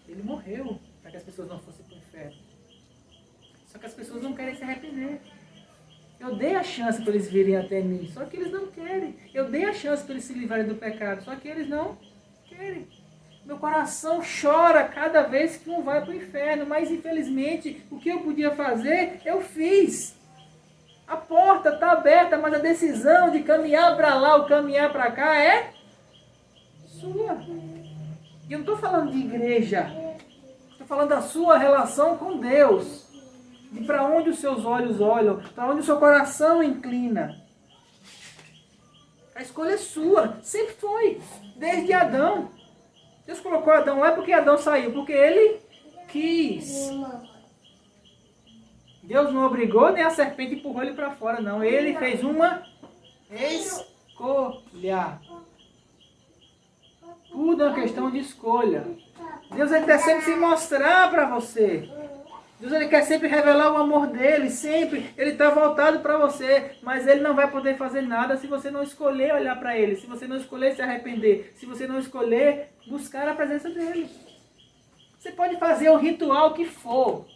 Ele morreu para que as pessoas não fossem para o inferno. Só que as pessoas não querem se arrepender. Eu dei a chance para eles virem até mim, só que eles não querem. Eu dei a chance para eles se livrarem do pecado, só que eles não querem. Meu coração chora cada vez que um vai para o inferno, mas infelizmente o que eu podia fazer, eu fiz. A porta está aberta, mas a decisão de caminhar para lá ou caminhar para cá é sua. E eu não estou falando de igreja, estou falando da sua relação com Deus. De para onde os seus olhos olham, para onde o seu coração inclina. A escolha é sua, sempre foi, desde Adão. Deus colocou Adão lá porque Adão saiu, porque ele quis. Deus não obrigou, nem a serpente empurrou ele para fora, não. Ele fez uma escolha. Tudo é uma questão de escolha. Deus está sempre se mostrar para você. Deus ele quer sempre revelar o amor dele, sempre. Ele está voltado para você, mas ele não vai poder fazer nada se você não escolher olhar para ele, se você não escolher se arrepender, se você não escolher buscar a presença dele. Você pode fazer o ritual que for.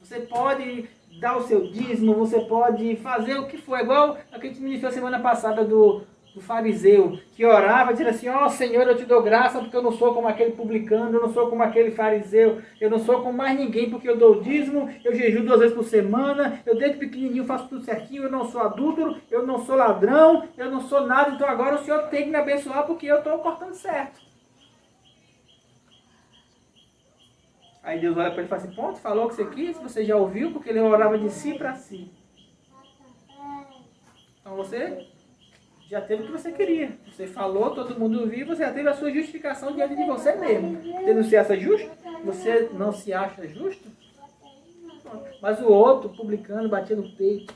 Você pode dar o seu dízimo, você pode fazer o que for. Igual a que a gente ministrou semana passada do fariseu, que orava dizendo assim, ó Senhor, eu te dou graça porque eu não sou como aquele publicano, eu não sou como aquele fariseu, eu não sou como mais ninguém porque eu dou dízimo, eu jejuo 2 vezes por semana, eu desde pequenininho faço tudo certinho, eu não sou adúltero, eu não sou ladrão, eu não sou nada, então agora o Senhor tem que me abençoar porque eu estou cortando certo. Aí Deus olha para ele e fala assim, pronto, falou o que você quis, você já ouviu, porque ele orava de si para si. Então você já teve o que você queria. Você falou, todo mundo ouviu, você já teve a sua justificação diante de você mesmo. Você não se acha justo? Você não se acha justo? Mas o outro, publicano, batia no peito.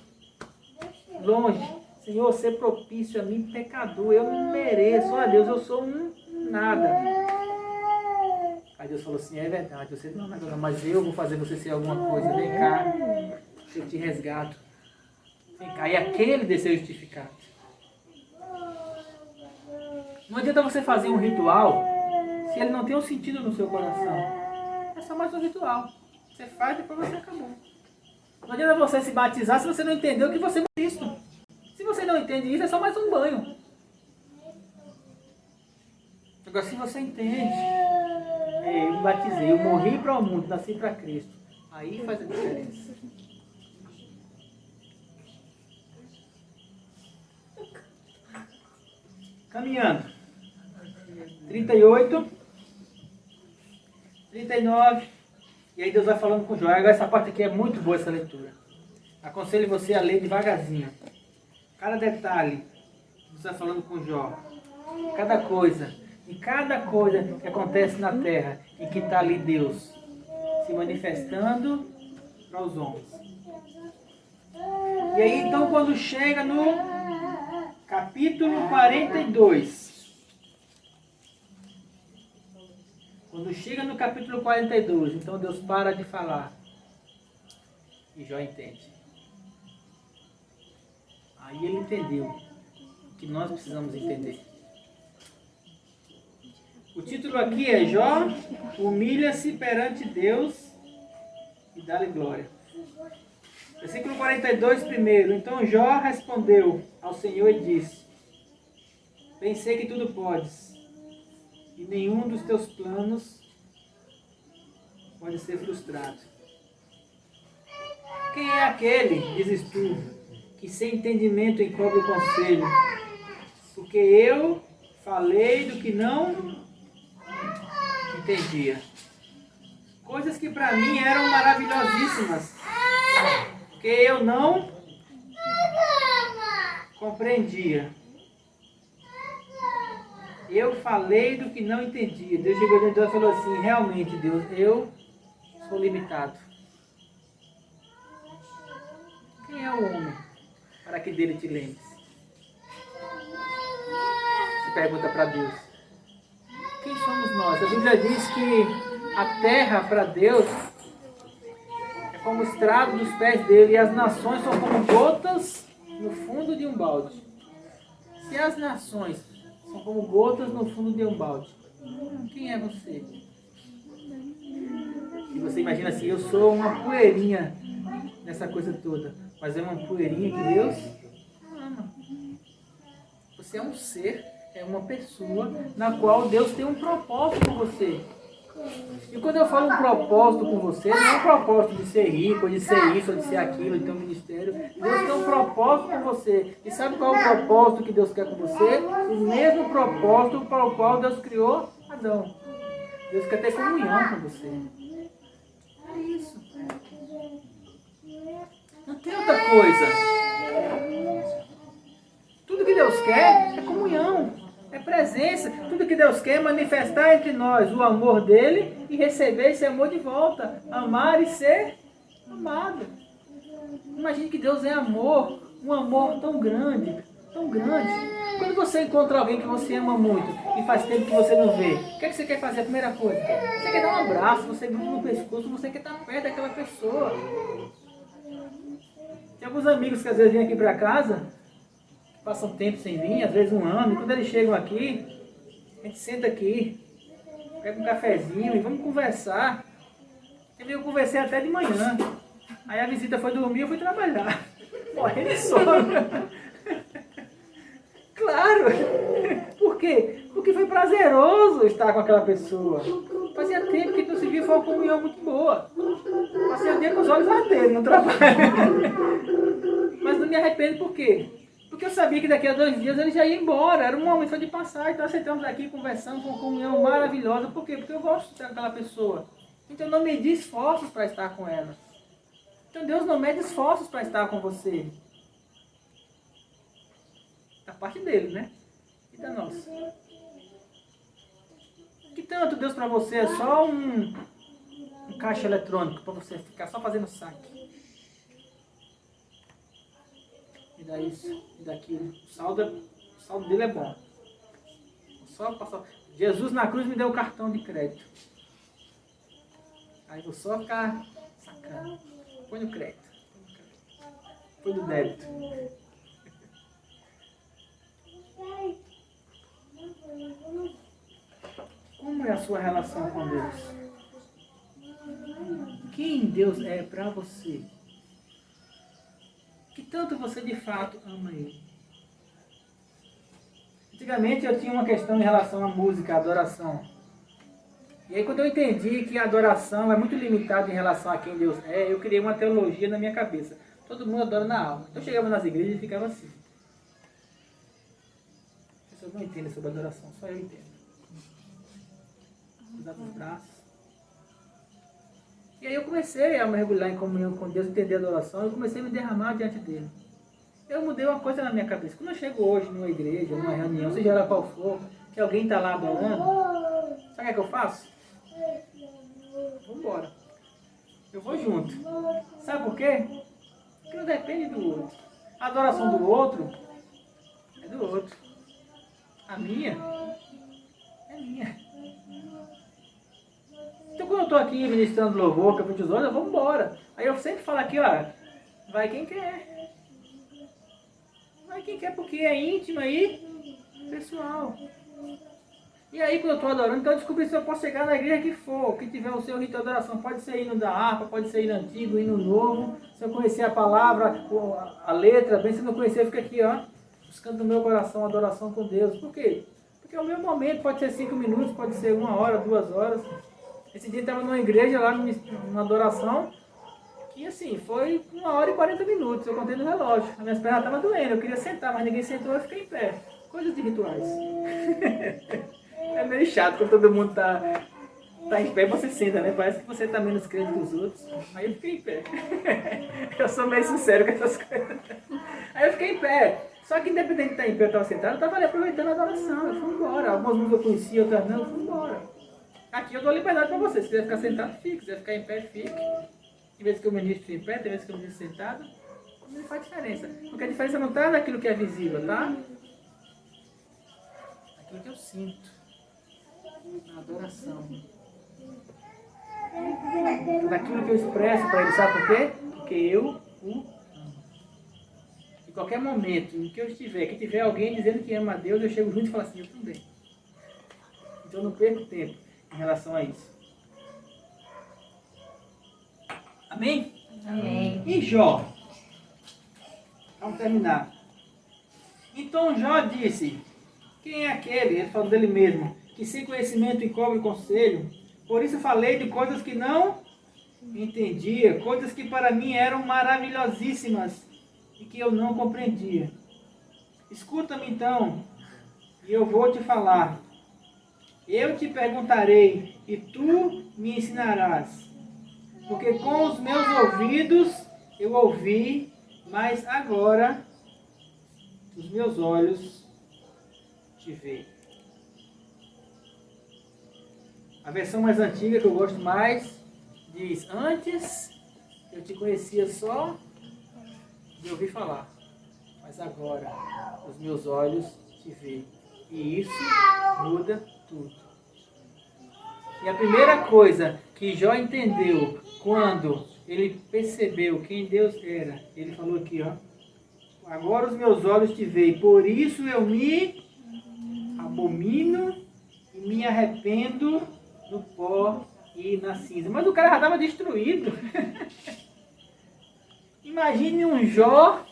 Longe. Senhor, ser propício a mim, pecador. Eu não mereço. Olha Deus, eu sou um nada. Aí Deus falou assim, é verdade, você não é nada, mas eu vou fazer você ser alguma coisa. Vem cá, eu te resgato. Vem cá. E aquele desceu justificado. Não adianta você fazer um ritual se ele não tem um sentido no seu coração. É só mais um ritual. Você faz e depois você acabou. Não adianta você se batizar se você não entendeu que você é Cristo. Se você não entende isso, é só mais um banho. Agora, se você entende, eu me batizei, eu morri para o mundo, nasci para Cristo. Aí faz a diferença. Caminhando. 38, 39, e aí Deus vai falando com Jó. Agora essa parte aqui é muito boa, essa leitura. Aconselho você a ler devagarzinho. Cada detalhe, Deus vai falando com Jó. Cada coisa, e cada coisa que acontece na terra, e que está ali Deus se manifestando para os homens. E aí então quando chega no capítulo 42, quando chega no capítulo 42, então Deus para de falar. E Jó entende. Aí ele entendeu o que nós precisamos entender. O título aqui é Jó humilha-se perante Deus e dá-lhe glória. Versículo 42 primeiro. Então Jó respondeu ao Senhor e disse, bem sei que tudo podes, e nenhum dos teus planos pode ser frustrado. Quem é aquele, dizes tu, que sem entendimento encobre o conselho? Porque eu falei do que não entendia. Coisas que para mim eram maravilhosíssimas, porque eu não compreendia. Eu falei do que não entendia. Deus chegou diante de Deus e falou assim, realmente Deus, eu sou limitado. Quem é o homem para que dele te lembres? Se pergunta para Deus. Quem somos nós? A Bíblia diz que a terra para Deus é como o estrado dos pés dele, e as nações são como gotas no fundo de um balde. Se as nações são como gotas no fundo de um balde, quem é você? E você imagina assim, eu sou uma poeirinha nessa coisa toda, mas é uma poeirinha que Deus ama. Você é um ser, é uma pessoa na qual Deus tem um propósito com você. E quando eu falo um propósito com você, não é um propósito de ser rico, ou de ser isso, ou de ser aquilo, de ter um ministério. Deus tem um propósito com você. E sabe qual é o propósito que Deus quer com você? O mesmo propósito para o qual Deus criou Adão. Deus quer ter comunhão com você. É isso. Não tem outra coisa. Tudo que Deus quer é comunhão. É presença. Tudo que Deus quer é manifestar entre nós o amor dele e receber esse amor de volta. Amar e ser amado. Imagine que Deus é amor. Um amor tão grande. tão grande. Quando você encontra alguém que você ama muito e faz tempo que você não vê, o que é que você quer fazer? A primeira coisa, você quer dar um abraço, você gruda no pescoço, você quer estar perto daquela pessoa. Tem alguns amigos que às vezes vêm aqui para casa, passam tempo sem vir, às vezes um ano, e quando eles chegam aqui, a gente senta aqui, pega um cafezinho e vamos conversar. Eu conversei até de manhã. Aí a visita foi dormir e eu fui trabalhar. Morrendo de sono. Claro! Por quê? Porque foi prazeroso estar com aquela pessoa. Fazia tempo que não se via, foi uma comunhão muito boa. Passei o dia com os olhos ardendo no trabalho. Mas não me arrependo por quê? Porque eu sabia que daqui a 2 dias ele já ia embora. Era um momento de passar. Então nós sentamos aqui conversando com uma comunhão maravilhosa. Por quê? Porque eu gosto de estar com aquela pessoa. Então não medi esforços para estar com ela. Então Deus não mede esforços para estar com você. Da parte dele, né? E da nossa. Que tanto Deus para você é só um caixa eletrônico para você ficar só fazendo saque. E dá isso, e daquilo. O saldo dele é bom. Só passar. Jesus na cruz me deu o cartão de crédito. Aí vou só ficar sacando. Põe no crédito. Põe no débito. Como é a sua relação com Deus? Quem Deus é para você? Que tanto você de fato ama Ele? Antigamente eu tinha uma questão em relação à música, à adoração. E aí quando eu entendi que a adoração é muito limitada em relação a quem Deus é, eu criei uma teologia na minha cabeça. Todo mundo adora na alma. Então eu chegava nas igrejas e ficava assim. As pessoas não entendem sobre adoração, só eu entendo. Cruzar os braços. E aí eu comecei a mergulhar em comunhão com Deus, entender a adoração, eu comecei a me derramar diante dele. Eu mudei uma coisa na minha cabeça. Quando eu chego hoje numa igreja, numa reunião, seja ela qual for, que alguém está lá adorando, sabe o que eu faço? Vou embora. Eu vou junto. Sabe por quê? Porque não depende do outro. A adoração do outro é do outro. A minha é minha. Então quando eu estou aqui ministrando louvor, capítulo 18, eu vou embora. Aí eu sempre falo aqui, ó, vai quem quer. Vai quem quer, porque é íntimo aí, pessoal. E aí quando eu estou adorando, então eu descobri se eu posso chegar na igreja que for, que tiver o seu rito de adoração, pode ser hino da harpa, pode ser hino antigo, hino novo. Se eu conhecer a palavra, a letra, bem, se não conhecer, fica aqui, ó, buscando no meu coração a adoração com Deus. Por quê? Porque o meu momento pode ser 5 minutos, pode ser 1 hora, 2 horas. Esse dia eu estava numa igreja lá, numa adoração, que assim, foi 1 hora e 40 minutos, eu contei no relógio. As minhas pernas estavam doendo, eu queria sentar, mas ninguém sentou, eu fiquei em pé. Coisas de rituais. É meio chato quando todo mundo tá em pé, você senta, né? Parece que você tá menos crente que os outros. Aí eu fiquei em pé. Eu sou meio sincero com essas coisas. Aí eu fiquei em pé. Só que independente de estar em pé ou estar sentado, eu estava ali aproveitando a adoração. Eu fui embora. Algumas músicas eu conhecia, outras não, eu fui embora. Aqui eu dou liberdade para você. Se quiser ficar sentado, fique. Se quiser ficar em pé, fique. Tem vezes que eu ministro em pé, tem vezes que eu ministro sentado. Não faz diferença. Porque a diferença não está naquilo que é visível, tá? Aquilo que eu sinto. Na adoração. Daquilo que eu expresso para ele, sabe por quê? Porque eu o amo. Em qualquer momento em que eu estiver, que tiver alguém dizendo que ama a Deus, eu chego junto e falo assim, eu também. Então eu não perco tempo em relação a isso. Amém? Amém. E Jó? Vamos terminar. Então Jó disse, quem é aquele, ele falou dele mesmo, que sem conhecimento encobre o conselho? Por isso falei de coisas que não entendia, coisas que para mim eram maravilhosíssimas e que eu não compreendia. Escuta-me então, e eu vou te falar. Eu te perguntarei, e tu me ensinarás. Porque com os meus ouvidos eu ouvi, mas agora os meus olhos te veem. A versão mais antiga, que eu gosto mais, diz, antes eu te conhecia só de ouvir falar. mas agora os meus olhos te veem. E isso muda tudo. E a primeira coisa que Jó entendeu quando ele percebeu quem Deus era, ele falou aqui, ó: agora os meus olhos te veem, por isso eu me abomino e me arrependo no pó e na cinza. Mas o cara já estava destruído. Imagine um Jó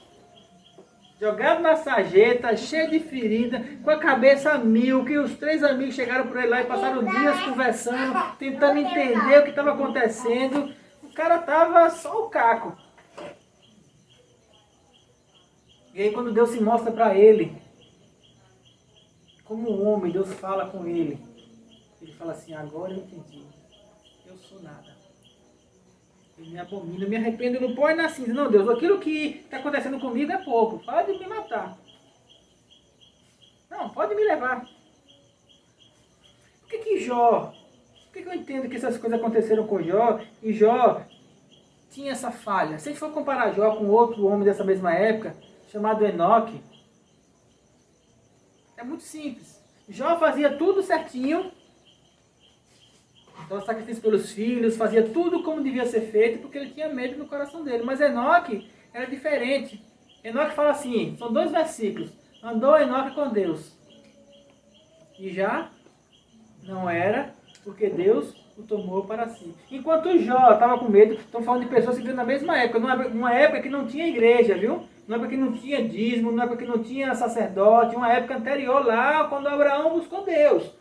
jogado na sarjeta, cheio de ferida, com a cabeça a mil, que os 3 amigos chegaram por ele lá e passaram dias conversando, tentando entender o que estava acontecendo. O cara estava só o caco. E aí quando Deus se mostra para ele, como um homem, Deus fala com ele. Ele fala assim: agora eu entendi, eu sou nada. Eu me abomino, eu me arrependo no pó e na cinza. Não, Deus, aquilo que está acontecendo comigo é pouco. Pode me matar. Não, pode me levar. Por que Jó? Por que eu entendo que essas coisas aconteceram com Jó? E Jó tinha essa falha. Se a gente for comparar Jó com outro homem dessa mesma época, chamado Enoque, é muito simples. Jó fazia tudo certinho. Então, sacrifício pelos filhos, fazia tudo como devia ser feito, porque ele tinha medo no coração dele. Mas Enoque era diferente. Enoque fala assim, são 2 versículos. Andou Enoque com Deus. E já não era, porque Deus o tomou para si. Enquanto Jó estava com medo, estão falando de pessoas que viviam na mesma época, uma época que não tinha igreja, viu? Uma época que não tinha dízimo, uma época que não tinha sacerdote, uma época anterior lá, quando Abraão buscou Deus.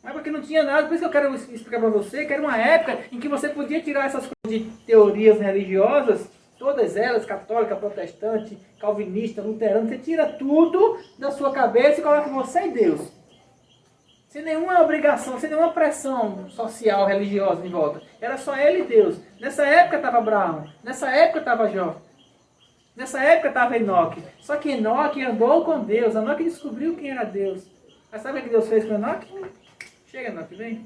Uma época que não tinha nada, por isso que eu quero explicar para você, que era uma época em que você podia tirar essas coisas de teorias religiosas, todas elas, católica, protestante, calvinista, luterana, você tira tudo da sua cabeça e coloca você e Deus. Sem nenhuma obrigação, sem nenhuma pressão social, religiosa em volta. Era só ele e Deus. Nessa época estava Abraão, nessa época estava Jó, nessa época estava Enoque. Só que Enoque andou com Deus, Enoque descobriu quem era Deus. Mas sabe o que Deus fez com Enoque? Chega, Enoque, vem.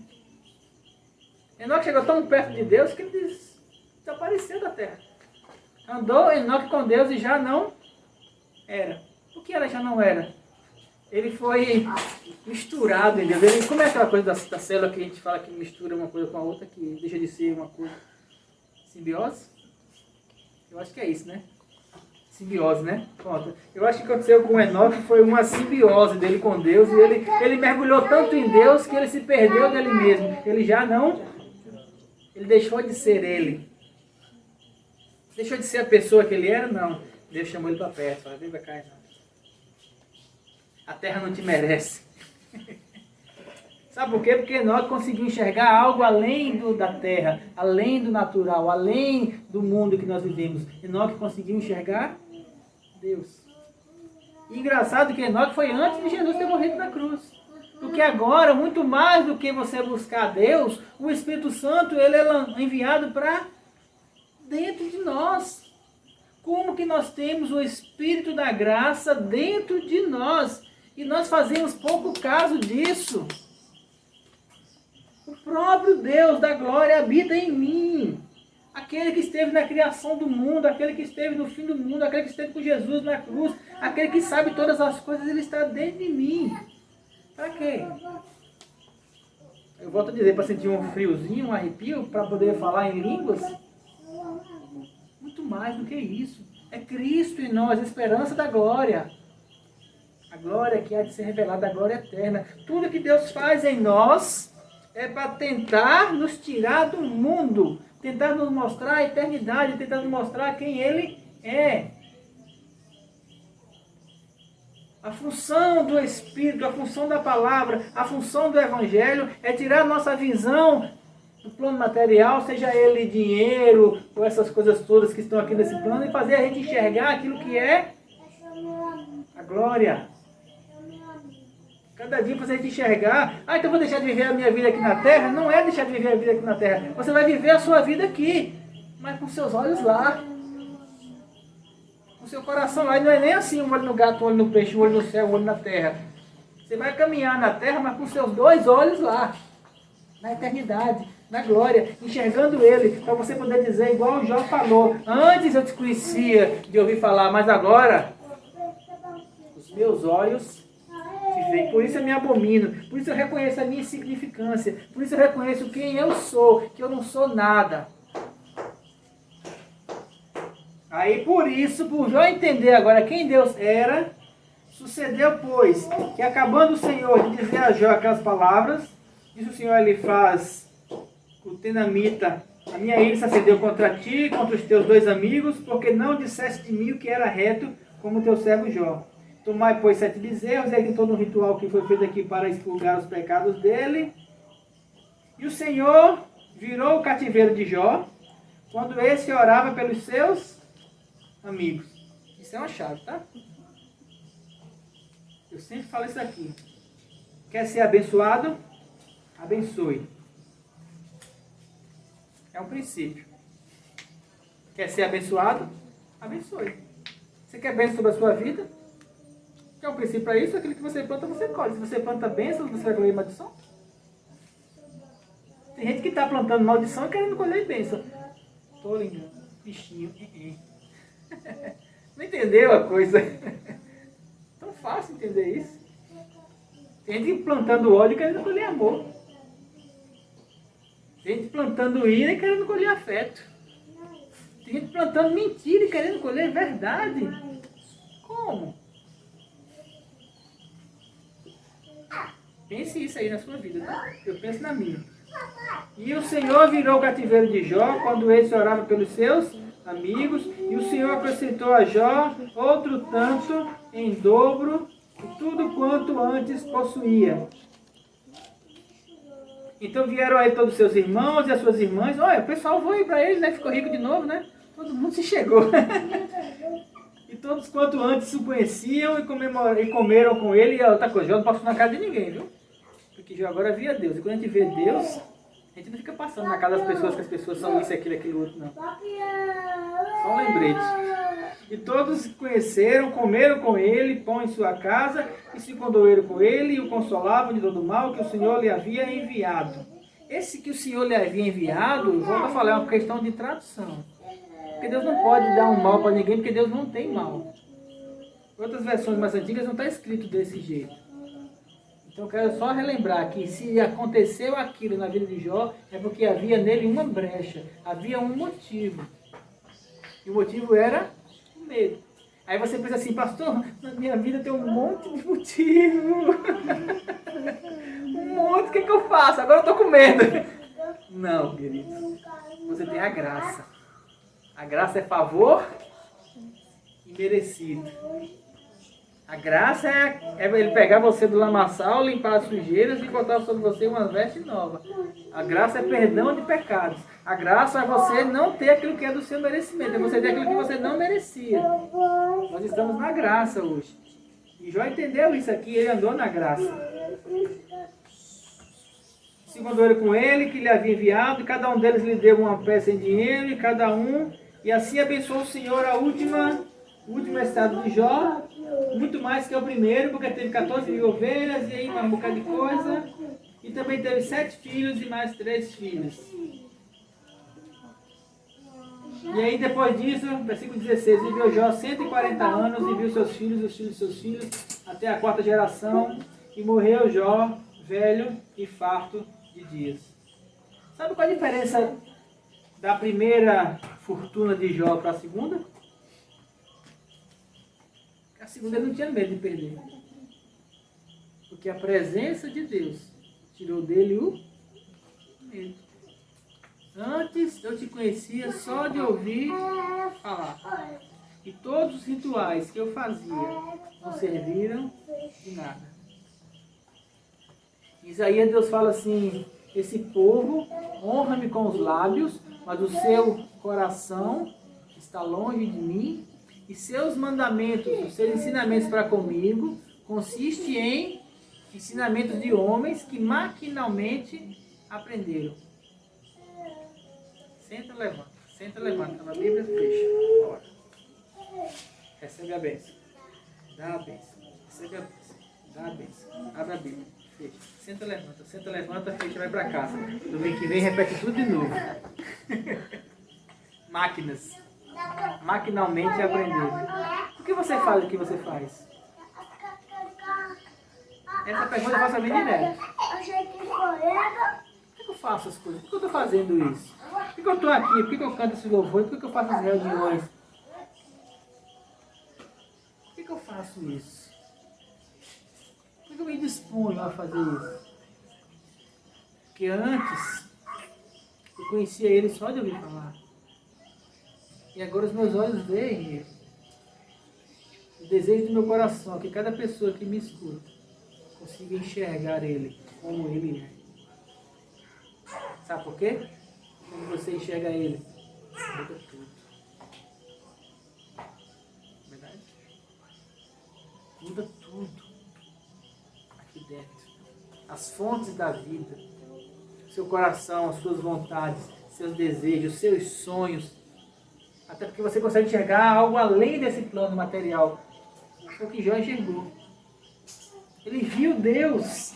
Enoque chegou tão perto de Deus que ele desapareceu da terra. Andou Enoque com Deus e já não era. Por que ela já não era? Ele foi misturado em Deus. Como é aquela coisa da célula que a gente fala que mistura uma coisa com a outra, que deixa de ser uma coisa? Simbiose? Eu acho que é isso, né? Simbiose, né? Pronto. Eu acho que aconteceu com o Enoque foi uma simbiose dele com Deus. E ele mergulhou tanto em Deus que ele se perdeu dele mesmo. Ele já não... Ele deixou de ser ele. Deixou de ser a pessoa que ele era? Não. Deus chamou ele para perto. Falou: vem para cá, Enoque. A terra não te merece. Sabe por quê? Porque Enoque conseguiu enxergar algo além da terra, além do natural, além do mundo que nós vivemos. Enoque conseguiu enxergar Deus. E engraçado que Enoque foi antes de Jesus ter morrido na cruz. Porque agora, muito mais do que você buscar Deus, o Espírito Santo ele é enviado para dentro de nós. Como que nós temos o Espírito da graça dentro de nós? E nós fazemos pouco caso disso. O próprio Deus da glória habita em mim. Aquele que esteve na criação do mundo, aquele que esteve no fim do mundo, aquele que esteve com Jesus na cruz, aquele que sabe todas as coisas, ele está dentro de mim. Para quê? Eu volto a dizer, para sentir um friozinho, um arrepio, para poder falar em línguas? Muito mais do que isso. É Cristo em nós, a esperança da glória. A glória que há de ser revelada, a glória eterna. Tudo que Deus faz em nós é para tentar nos tirar do mundo, tentar nos mostrar a eternidade, tentar nos mostrar quem Ele é. A função do Espírito, a função da palavra, a função do Evangelho é tirar a nossa visão do plano material, seja ele dinheiro ou essas coisas todas que estão aqui nesse plano, e fazer a gente enxergar aquilo que é a glória. Cada dia fazer a gente enxergar, então eu vou deixar de viver a minha vida aqui na terra. Não é deixar de viver a vida aqui na terra. Você vai viver a sua vida aqui, mas com seus olhos lá. Com seu coração lá. E não é nem assim, um olho no gato, um olho no peixe, um olho no céu, um olho na terra. Você vai caminhar na terra, mas com seus 2 olhos lá. Na eternidade, na glória, enxergando Ele, para você poder dizer igual o Jó falou: antes eu te conhecia de ouvir falar, mas agora meus olhos te veem. Por isso eu me abomino, por isso eu reconheço a minha insignificância, por isso eu reconheço quem eu sou, que eu não sou nada. Aí por isso, por Jó entender agora quem Deus era, sucedeu, pois, que acabando o Senhor de dizer a Jó aquelas palavras, disse o Senhor a Elifaz, o tenamita: a minha ira se acendeu contra ti e contra os teus 2 amigos, porque não disseste de mim o que era reto, como teu servo Jó. Tomai, pois, 7 bezerros, e todo um ritual que foi feito aqui para expurgar os pecados dele. E o Senhor virou o cativeiro de Jó, quando esse orava pelos seus amigos. Isso é uma chave, tá? Eu sempre falo isso aqui. Quer ser abençoado? Abençoe. É um princípio. Quer ser abençoado? Abençoe. Você quer bênção sobre a sua vida? Quer um princípio para isso? Aquilo que você planta, você colhe. Se você planta bênção, você vai colher maldição? Tem gente que está plantando maldição e querendo colher bênção. Tô ligando. Bichinho. Não entendeu a coisa? Tão fácil entender isso. Tem gente plantando ódio e querendo colher amor. Tem gente plantando ira e querendo colher afeto. Tem gente plantando mentira e querendo colher verdade. Como? Pense isso aí na sua vida, tá? Eu penso na minha. E o Senhor virou o cativeiro de Jó, quando esse orava pelos seus amigos, e o Senhor acrescentou a Jó outro tanto em dobro de tudo quanto antes possuía. Então vieram aí todos os seus irmãos e as suas irmãs. Olha, o pessoal foi para ele, né? Ficou rico de novo, né? Todo mundo se chegou. E todos quanto antes o conheciam e comeram com ele. E outra coisa, Jó não passou na casa de ninguém, viu? Porque Jó agora via Deus. E quando a gente vê Deus, a gente não fica passando na casa das pessoas, que as pessoas são isso, aquilo, outro, não. Só um lembrete. E todos conheceram, comeram com ele, pão em sua casa, e se condoeram com ele, e o consolavam de todo o mal que o Senhor lhe havia enviado. Esse que o Senhor lhe havia enviado, volto a falar, é uma questão de tradução. Porque Deus não pode dar um mal para ninguém, porque Deus não tem mal. Em outras versões mais antigas não está escrito desse jeito. Então eu quero só relembrar que se aconteceu aquilo na vida de Jó, é porque havia nele uma brecha, havia um motivo. E o motivo era o medo. Aí você pensa assim: pastor, na minha vida tem um monte de motivo. Um monte, o que eu faço? Agora eu estou com medo. Não, querido. Você tem a graça. A graça é favor imerecido. A graça é ele pegar você do lamaçal, limpar as sujeiras e botar sobre você uma veste nova. A graça é perdão de pecados. A graça é você não ter aquilo que é do seu merecimento. É você ter aquilo que você não merecia. Nós estamos na graça hoje. E Jó entendeu isso aqui, ele andou na graça. Se condoeram com ele, que lhe havia enviado, e cada um deles lhe deu uma peça em dinheiro, e cada um... E assim abençoou o Senhor o último estado de Jó, muito mais que o primeiro, porque teve 14 mil ovelhas, e aí uma bocada de coisa. E também teve 7 filhos e mais 3 filhos. E aí depois disso, versículo 16, viveu Jó 140 anos, e viu seus filhos, os filhos de seus filhos, até a 4ª geração, e morreu Jó, velho e farto de dias. Sabe qual a diferença da primeira fortuna de Jó para a segunda? A segunda ele não tinha medo de perder. Porque a presença de Deus tirou dele o medo. Antes eu te conhecia só de ouvir falar. E todos os rituais que eu fazia não serviram de nada. Em Isaías Deus fala assim: esse povo honra-me com os lábios, mas o seu coração está longe de mim, e seus mandamentos, os seus ensinamentos para comigo, consiste em ensinamentos de homens que maquinalmente aprenderam. Senta, levanta. Senta, levanta. Na Bíblia, fecha. Bora. Recebe a bênção. Dá a bênção. Recebe a bênção. Dá a bênção. Abre a Bíblia. Fecha. Senta, levanta, fecha, vai para casa. Domingo que vem repete tudo de novo. Máquinas. Maquinalmente aprender. Por que você faz o que você faz? Essa pergunta eu faço a vida direto. Achei que foi ela. Por que eu faço as coisas? Por que eu estou fazendo isso? Por que eu estou aqui? Por que eu canto esse louvor? Por que eu faço as reuniões? Por que eu faço isso? Por que eu me disponho a fazer isso? Porque antes eu conhecia ele só de ouvir falar. E agora os meus olhos veem ele. O desejo do meu coração é que cada pessoa que me escuta consiga enxergar ele como ele é. Sabe por quê? Quando você enxerga ele, muda tudo. Verdade? Muda tudo aqui dentro. As fontes da vida, seu coração, as suas vontades, seus desejos, seus sonhos. Até porque você consegue enxergar algo além desse plano material. Foi o que Jó enxergou. Ele viu Deus.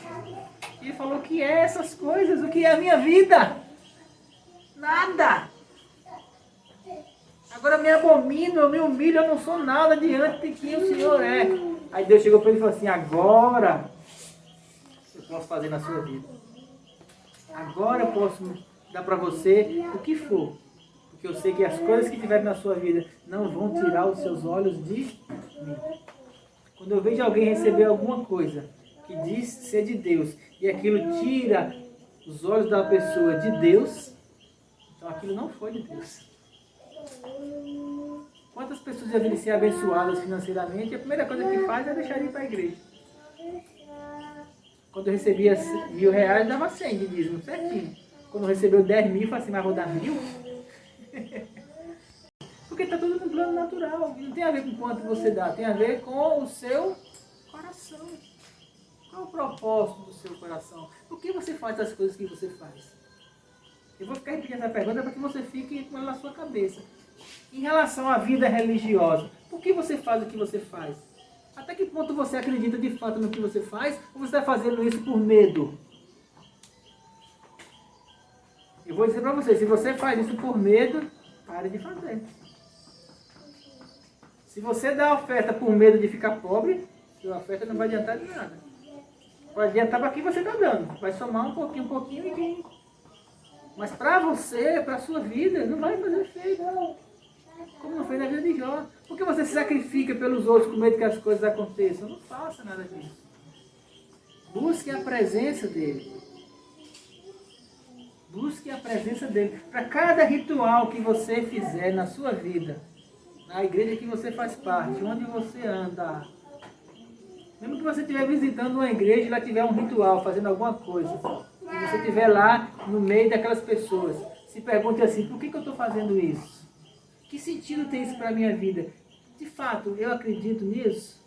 E ele falou: o que é essas coisas? O que é a minha vida? Nada. Agora eu me abomino, eu me humilho, eu não sou nada diante de quem o Senhor é. Aí Deus chegou para ele e falou assim: agora eu posso fazer na sua vida. Agora eu posso dar para você o que for. Porque eu sei que as coisas que tiverem na sua vida não vão tirar os seus olhos de mim. Quando eu vejo alguém receber alguma coisa que diz ser de Deus e aquilo tira os olhos da pessoa de Deus, então aquilo não foi de Deus. Quantas pessoas já viram ser abençoadas financeiramente e a primeira coisa que faz é deixar de ir para a igreja? Quando eu recebia R$1.000, dava 100 de dízimo, certinho. Quando recebeu 10.000, eu falei assim: mas vou dar 1.000? Porque está tudo no plano natural. Não tem a ver com quanto você dá, tem a ver com o seu coração. Qual é o propósito do seu coração? Por que você faz as coisas que você faz? Eu vou ficar repetindo essa pergunta para que você fique com ela na sua cabeça. Em relação à vida religiosa, por que você faz o que você faz? Até que ponto você acredita de fato no que você faz? Ou você está fazendo isso por medo? Eu vou dizer para você, se você faz isso por medo, pare de fazer. Se você dá a oferta por medo de ficar pobre, sua oferta não vai adiantar de nada. Vai adiantar para quem você está dando. Vai somar um pouquinho e quem. Mas para você, para a sua vida, não vai fazer efeito. Como não fez na vida de Jó. Por que você se sacrifica pelos outros com medo que as coisas aconteçam? Não faça nada disso. Busque a presença dele. Busque a presença dele. Para cada ritual que você fizer na sua vida, na igreja que você faz parte, onde você anda, mesmo que você estiver visitando uma igreja e lá tiver um ritual, fazendo alguma coisa, e você estiver lá no meio daquelas pessoas, se pergunte assim: por que eu estou fazendo isso? Que sentido tem isso para a minha vida? De fato, eu acredito nisso?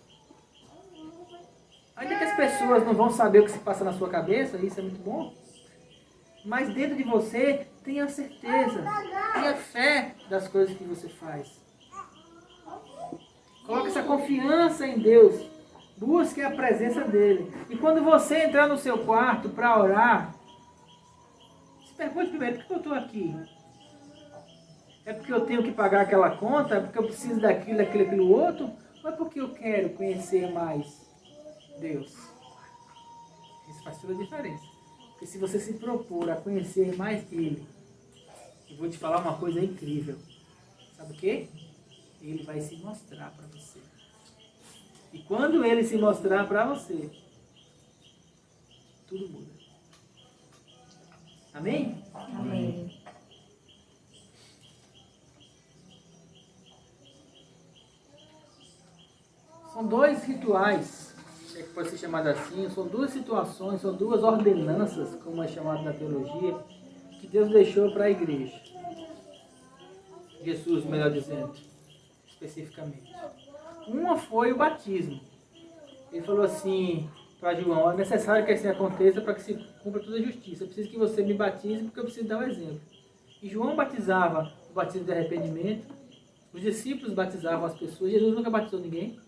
Ainda que as pessoas não vão saber o que se passa na sua cabeça, isso é muito bom, mas dentro de você, tenha certeza, tenha fé das coisas que você faz. Coloque essa confiança em Deus. Busque a presença dele. E quando você entrar no seu quarto para orar, se pergunte primeiro: por que eu estou aqui? É porque eu tenho que pagar aquela conta? É porque eu preciso daquilo, aquilo outro? Ou é porque eu quero conhecer mais Deus? Isso faz toda a diferença. Porque se você se propor a conhecer mais Ele, eu vou te falar uma coisa incrível. Sabe o quê? Ele vai se mostrar para você. E quando ele se mostrar para você, tudo muda. Amém? Amém. São dois rituais, é que pode ser chamado assim, são duas situações, são duas ordenanças, como é chamado na teologia, que Deus deixou para a igreja. Jesus, melhor dizendo, especificamente. Uma foi o batismo. Ele falou assim para João: é necessário que assim aconteça para que se cumpra toda a justiça. Eu preciso que você me batize porque eu preciso dar um exemplo. E João batizava o batismo de arrependimento. Os discípulos batizavam as pessoas. Jesus nunca batizou ninguém.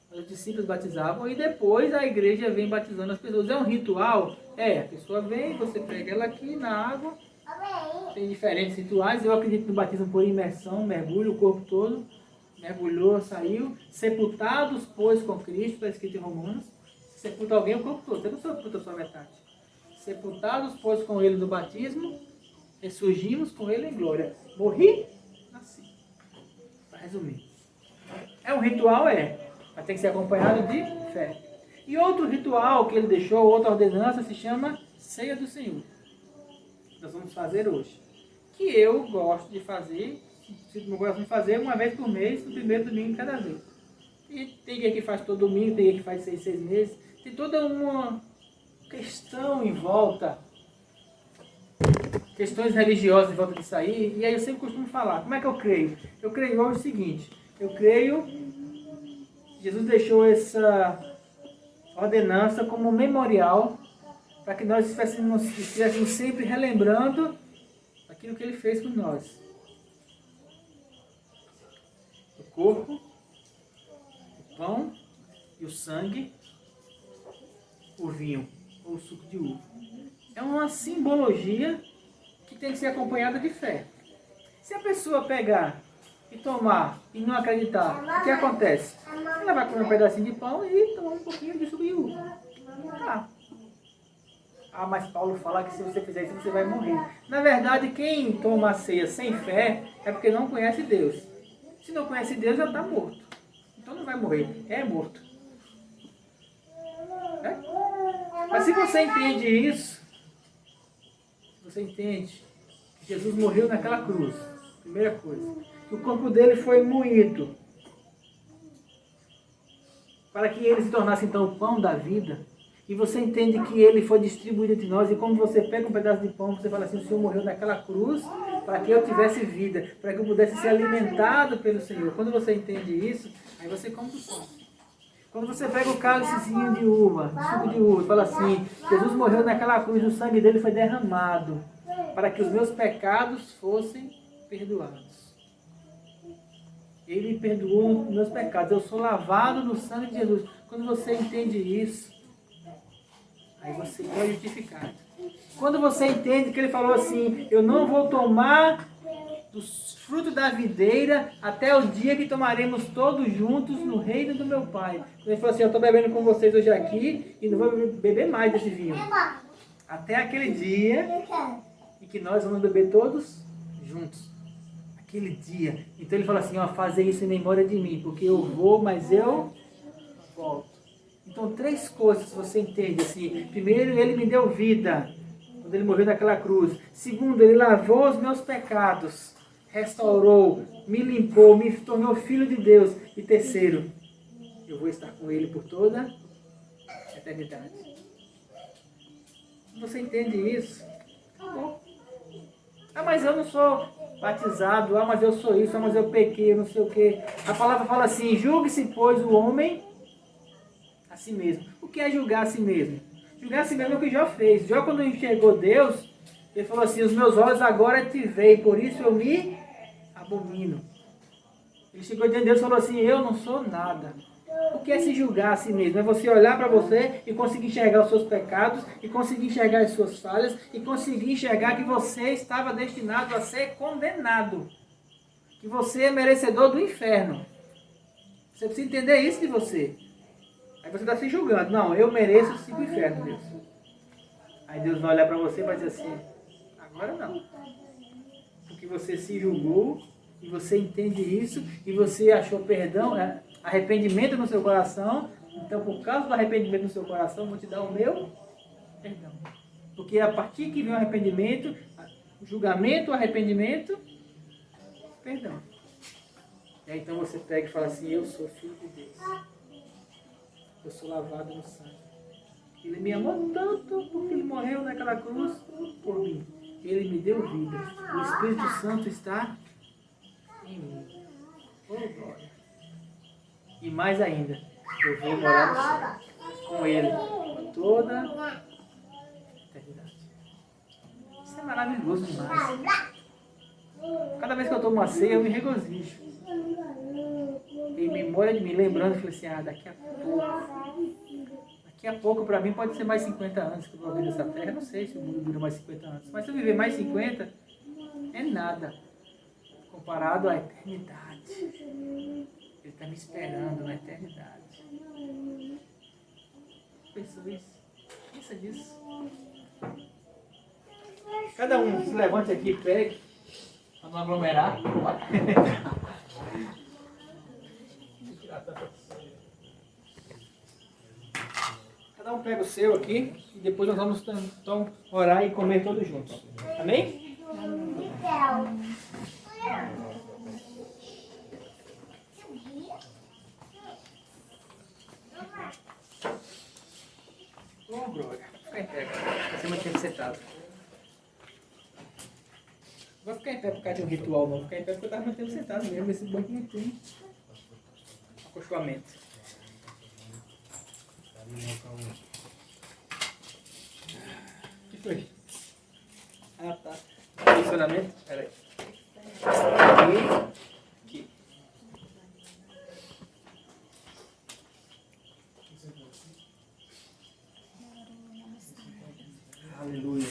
Mas os discípulos batizavam e depois a igreja vem batizando as pessoas. É um ritual? É, a pessoa vem, você pega ela aqui na água. Tem diferentes rituais. Eu acredito no batismo por imersão, mergulho, o corpo todo. Mergulhou, saiu. Sepultados, pois, com Cristo, está escrito em Romanos. Sepulta alguém, o corpo todo. Você não sepulta só a metade. Sepultados, pois, com ele no batismo, ressurgimos com ele em glória. Morri, nasci. Para resumir. É um ritual, mas tem que ser acompanhado de fé. E outro ritual que ele deixou, outra ordenança, se chama Ceia do Senhor. Nós vamos fazer hoje. Que eu gosto de fazer, se não gosto de fazer, uma vez por mês, no primeiro domingo de cada vez. E tem gente que faz todo domingo, tem gente que faz 6 meses. Tem toda uma questão em volta, questões religiosas em volta disso aí. E aí eu sempre costumo falar, como é que eu creio? Eu creio hoje o seguinte, eu creio que Jesus deixou essa ordenança como memorial para que nós estivéssemos sempre relembrando aquilo que ele fez por nós. O corpo, o pão e o sangue, o vinho ou o suco de uva. É uma simbologia que tem que ser acompanhada de fé. Se a pessoa pegar e tomar e não acreditar, o que acontece? Ela vai comer um pedacinho de pão e tomar um pouquinho de suco de uva. Tá. Mas Paulo fala que se você fizer isso, você vai morrer. Na verdade, quem toma a ceia sem fé é porque não conhece Deus. Se não conhece Deus, já está morto. Então não vai morrer, é morto. Mas se você entende isso, você entende que Jesus morreu naquela cruz, primeira coisa, que o corpo dele foi moído, para que ele se tornasse então o pão da vida, e você entende que ele foi distribuído entre nós, e quando você pega um pedaço de pão, você fala assim, o Senhor morreu naquela cruz, para que eu tivesse vida, para que eu pudesse ser alimentado pelo Senhor. Quando você entende isso, aí você come o pão. Quando você pega o cálicezinho de uva, suco de uva, e fala assim, Jesus morreu naquela cruz, o sangue dele foi derramado, para que os meus pecados fossem perdoados. Ele perdoou os meus pecados, eu sou lavado no sangue de Jesus. Quando você entende isso, aí você é justificado. Quando você entende que ele falou assim, eu não vou tomar dos frutos da videira até o dia que tomaremos todos juntos no reino do meu Pai. Ele falou assim, eu estou bebendo com vocês hoje aqui e não vou beber mais desse vinho. Até aquele dia em que nós vamos beber todos juntos. Aquele dia. Então ele falou assim, fazer isso em memória de mim, porque eu vou, mas eu volto. Então 3 coisas você entende assim. Primeiro, ele me deu vida, quando ele morreu naquela cruz. Segundo, ele lavou os meus pecados, restaurou, me limpou, me tornou filho de Deus. E terceiro, eu vou estar com ele por toda a eternidade. Você entende isso? Acabou. Mas eu não sou batizado, mas eu sou isso, mas eu pequei, não sei o quê. A palavra fala assim, julgue-se, pois, o homem a si mesmo. O que é julgar a si mesmo? Julgar a si mesmo é o que Jó fez. Jó, quando enxergou Deus, ele falou assim, os meus olhos agora te veem, por isso eu me abomino. Ele chegou diante de Deus e falou assim, eu não sou nada. O que é se julgar a si mesmo? É você olhar para você e conseguir enxergar os seus pecados, e conseguir enxergar as suas falhas, e conseguir enxergar que você estava destinado a ser condenado. Que você é merecedor do inferno. Você precisa entender isso de você. Aí você está se julgando. Não, eu mereço sim o inferno, Deus. Aí Deus vai olhar para você e vai dizer assim, agora não. Porque você se julgou, e você entende isso, e você achou perdão, arrependimento no seu coração. Então, por causa do arrependimento no seu coração, eu vou te dar o meu perdão. Porque a partir que vem o arrependimento, o julgamento, o arrependimento, perdão. E aí então você pega e fala assim, eu sou filho de Deus. Eu sou lavado no sangue. Ele me amou tanto porque ele morreu naquela cruz por mim. Ele me deu vida. O Espírito Santo está em mim. Oh, glória. E mais ainda, eu vou morar no céu com ele por toda a eternidade. Isso é maravilhoso demais. Cada vez que eu tomo uma ceia, eu me regozijo. Em memória de mim, lembrando, eu falei assim, daqui a pouco para mim pode ser mais 50 anos que eu vou viver nessa terra. Não sei se o mundo dura mais 50 anos. Mas se eu viver mais 50, é nada comparado à eternidade. Ele está me esperando na eternidade. pensou isso? Pensa disso. Cada um se levante aqui e pegue. Para não aglomerar. Cada um pega o seu aqui e depois nós vamos então orar e comer todos juntos. Amém? Oh, glória. Fica em pé. Você mantém sentado. Não vou ficar em pé por causa de um ritual, não. Vou ficar em pé porque eu estava mantendo sentado mesmo. Esse banco não tem acolchoamento. O que foi? Ah, tá. Posicionamento? Peraí. Aqui. Aleluia.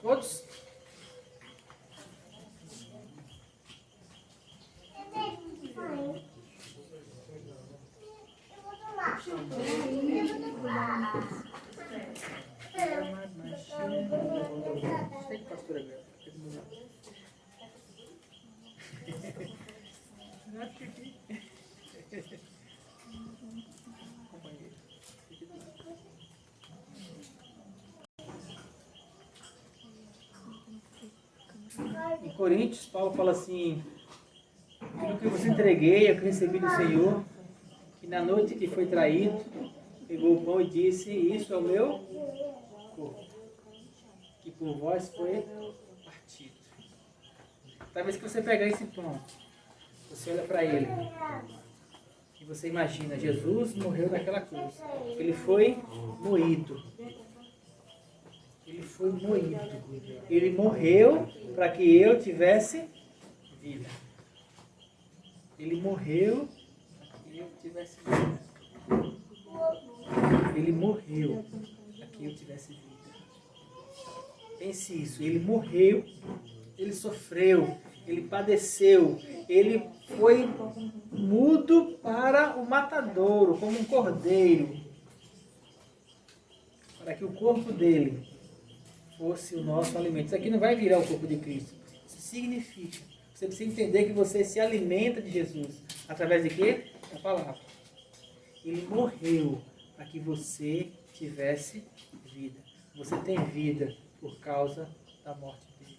Todos? Sei que pastora Bela. Em Coríntios, Paulo fala assim: aquilo que eu vos entreguei, eu que recebi do Senhor, que na noite que foi traído, pegou o pão e disse: isso é o meu corpo, que por vós foi partido. Talvez que você pegar esse pão, você olha para ele e você imagina: Jesus morreu naquela cruz, ele foi moído. Ele foi moído. Ele morreu para que eu tivesse vida. Ele morreu para que eu tivesse vida. Ele morreu para que eu tivesse vida. Pense isso. Ele morreu, ele sofreu, ele padeceu, ele foi mudo para o matadouro, como um cordeiro, para que o corpo dele fosse o nosso alimento. Isso aqui não vai virar o corpo de Cristo. Isso significa, você precisa entender que você se alimenta de Jesus. Através de quê? Da palavra. Ele morreu para que você tivesse vida. Você tem vida por causa da morte dele.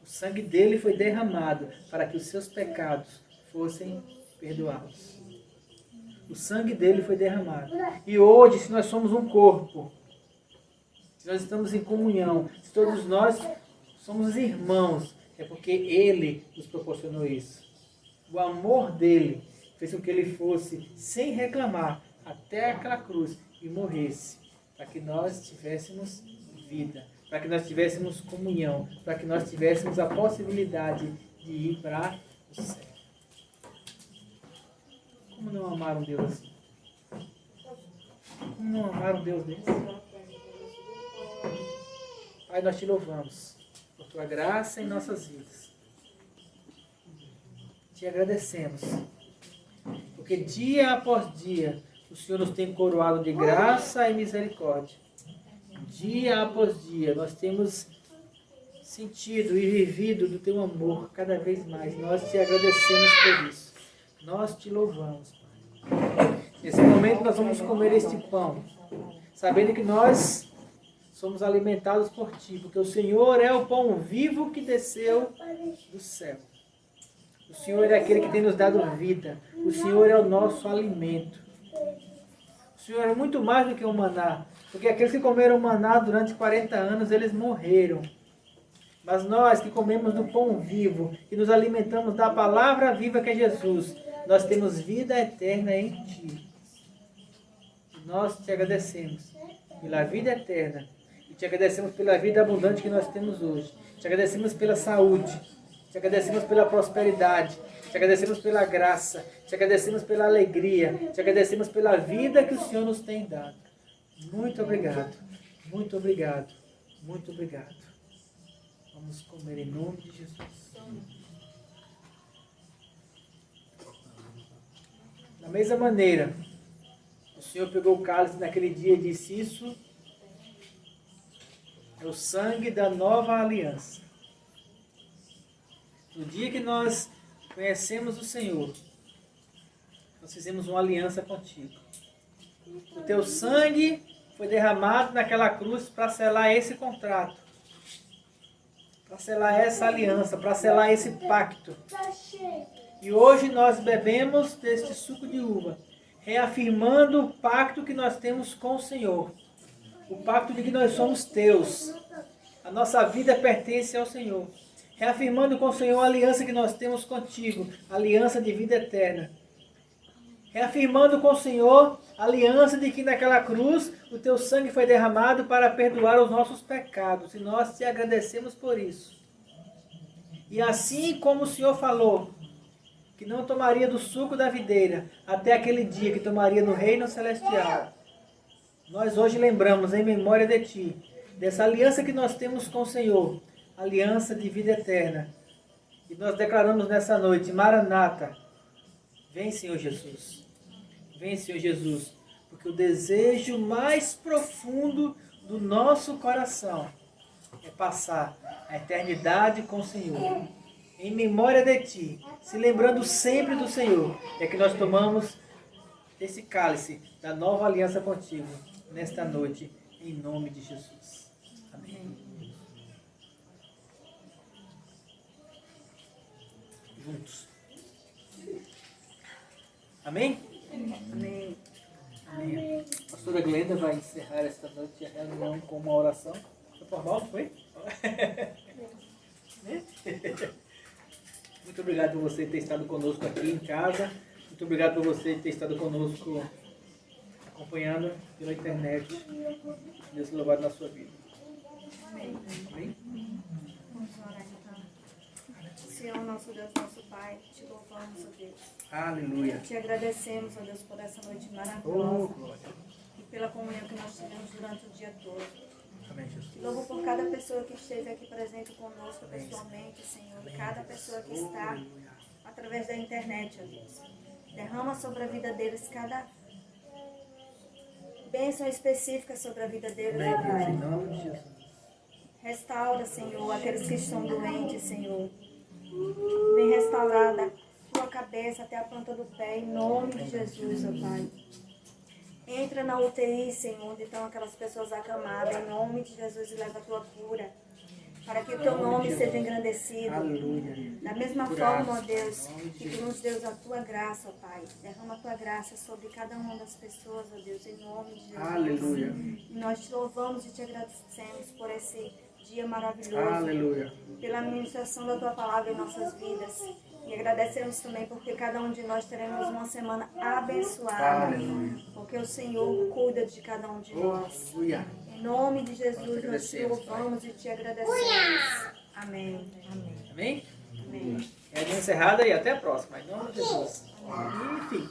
O sangue dele foi derramado para que os seus pecados fossem perdoados. O sangue dele foi derramado. E hoje, se nós somos um corpo, se nós estamos em comunhão, se todos nós somos irmãos, é porque Ele nos proporcionou isso. O amor dele fez com que Ele fosse, sem reclamar, até aquela cruz e morresse, para que nós tivéssemos vida, para que nós tivéssemos comunhão, para que nós tivéssemos a possibilidade de ir para o céu. Como não amar um Deus assim? Como não amar um Deus desse? Pai, nós te louvamos por tua graça em nossas vidas. Te agradecemos, porque dia após dia o Senhor nos tem coroado de graça e misericórdia. Dia após dia nós temos sentido e vivido do teu amor cada vez mais. Nós te agradecemos por isso. Nós te louvamos, Pai. Nesse momento nós vamos comer este pão, sabendo que nós somos alimentados por Ti, porque o Senhor é o pão vivo que desceu do céu. O Senhor é aquele que tem nos dado vida. O Senhor é o nosso alimento. O Senhor é muito mais do que o maná, porque aqueles que comeram maná durante 40 anos, eles morreram. Mas nós que comemos do pão vivo, que nos alimentamos da palavra viva que é Jesus, nós temos vida eterna em Ti. Nós te agradecemos pela vida eterna. E te agradecemos pela vida abundante que nós temos hoje. Te agradecemos pela saúde. Te agradecemos pela prosperidade. Te agradecemos pela graça. Te agradecemos pela alegria. Te agradecemos pela vida que o Senhor nos tem dado. Muito obrigado. Muito obrigado. Muito obrigado. Vamos comer em nome de Jesus. Da mesma maneira, o Senhor pegou o cálice naquele dia e disse: isso é o sangue da nova aliança. No dia que nós conhecemos o Senhor, nós fizemos uma aliança contigo. O teu sangue foi derramado naquela cruz para selar esse contrato, para selar essa aliança, para selar esse pacto. E hoje nós bebemos deste suco de uva, reafirmando o pacto que nós temos com o Senhor. O pacto de que nós somos teus. A nossa vida pertence ao Senhor. Reafirmando com o Senhor a aliança que nós temos contigo, a aliança de vida eterna. Reafirmando com o Senhor a aliança de que naquela cruz o teu sangue foi derramado para perdoar os nossos pecados. E nós te agradecemos por isso. E assim como o Senhor falou, que não tomaria do suco da videira até aquele dia que tomaria no reino celestial, nós hoje lembramos em memória de ti, dessa aliança que nós temos com o Senhor, aliança de vida eterna. E nós declaramos nessa noite: Maranata, vem, Senhor Jesus. Vem, Senhor Jesus, porque o desejo mais profundo do nosso coração é passar a eternidade com o Senhor. Em memória de ti, se lembrando sempre do Senhor, é que nós tomamos esse cálice da nova aliança contigo nesta noite, em nome de Jesus. Amém. Juntos. Amém? Amém. Amém. A pastora Glenda vai encerrar esta noite a reunião com uma oração. Foi formal, não foi? Muito obrigado por você ter estado conosco aqui em casa. Muito obrigado por você ter estado conosco acompanhando pela internet. Deus louvado na sua vida. Amém. Amém? Vamos orar então. Senhor, nosso Deus, nosso Pai, te louvamos, ó Deus. Aleluia. Te agradecemos, ó Deus, por essa noite Oh, maravilhosa glória. e pela comunhão que nós tivemos durante o dia todo. Amém, Jesus. Te louvo por cada pessoa que esteve aqui presente conosco pessoalmente, Senhor, e cada pessoa que está através da internet, ó Deus. Derrama sobre a vida deles cada bênção específica sobre a vida deles, Amém, ó Deus, em Pai. nome de Jesus. Restaura, Senhor, aqueles que estão doentes, Senhor. Vem restaurar da tua cabeça até a planta do pé, em nome de Jesus, ó Pai. Entra na UTI, Senhor, onde estão aquelas pessoas acamadas, em nome de Jesus, e leva a tua cura, para que o teu nome seja engrandecido. Aleluia. Da mesma Curado. forma, ó Deus, Em nome de que tu nos deu a tua graça, ó Pai. Derrama a tua graça sobre cada uma das pessoas, ó Deus, em nome de Jesus. Aleluia. E nós te louvamos e te agradecemos por esse dia maravilhoso, Aleluia. pela ministração da tua palavra em nossas vidas. E agradecemos também porque cada um de nós teremos uma semana abençoada. Aleluia. Porque o Senhor cuida de cada um de nós. Aleluia. Em nome de Jesus, nós te agradecemos, louvamos e te agradecemos. Amém. Amém. Amém? Amém. É encerrada e até a próxima. Em nome de Jesus. Enfim.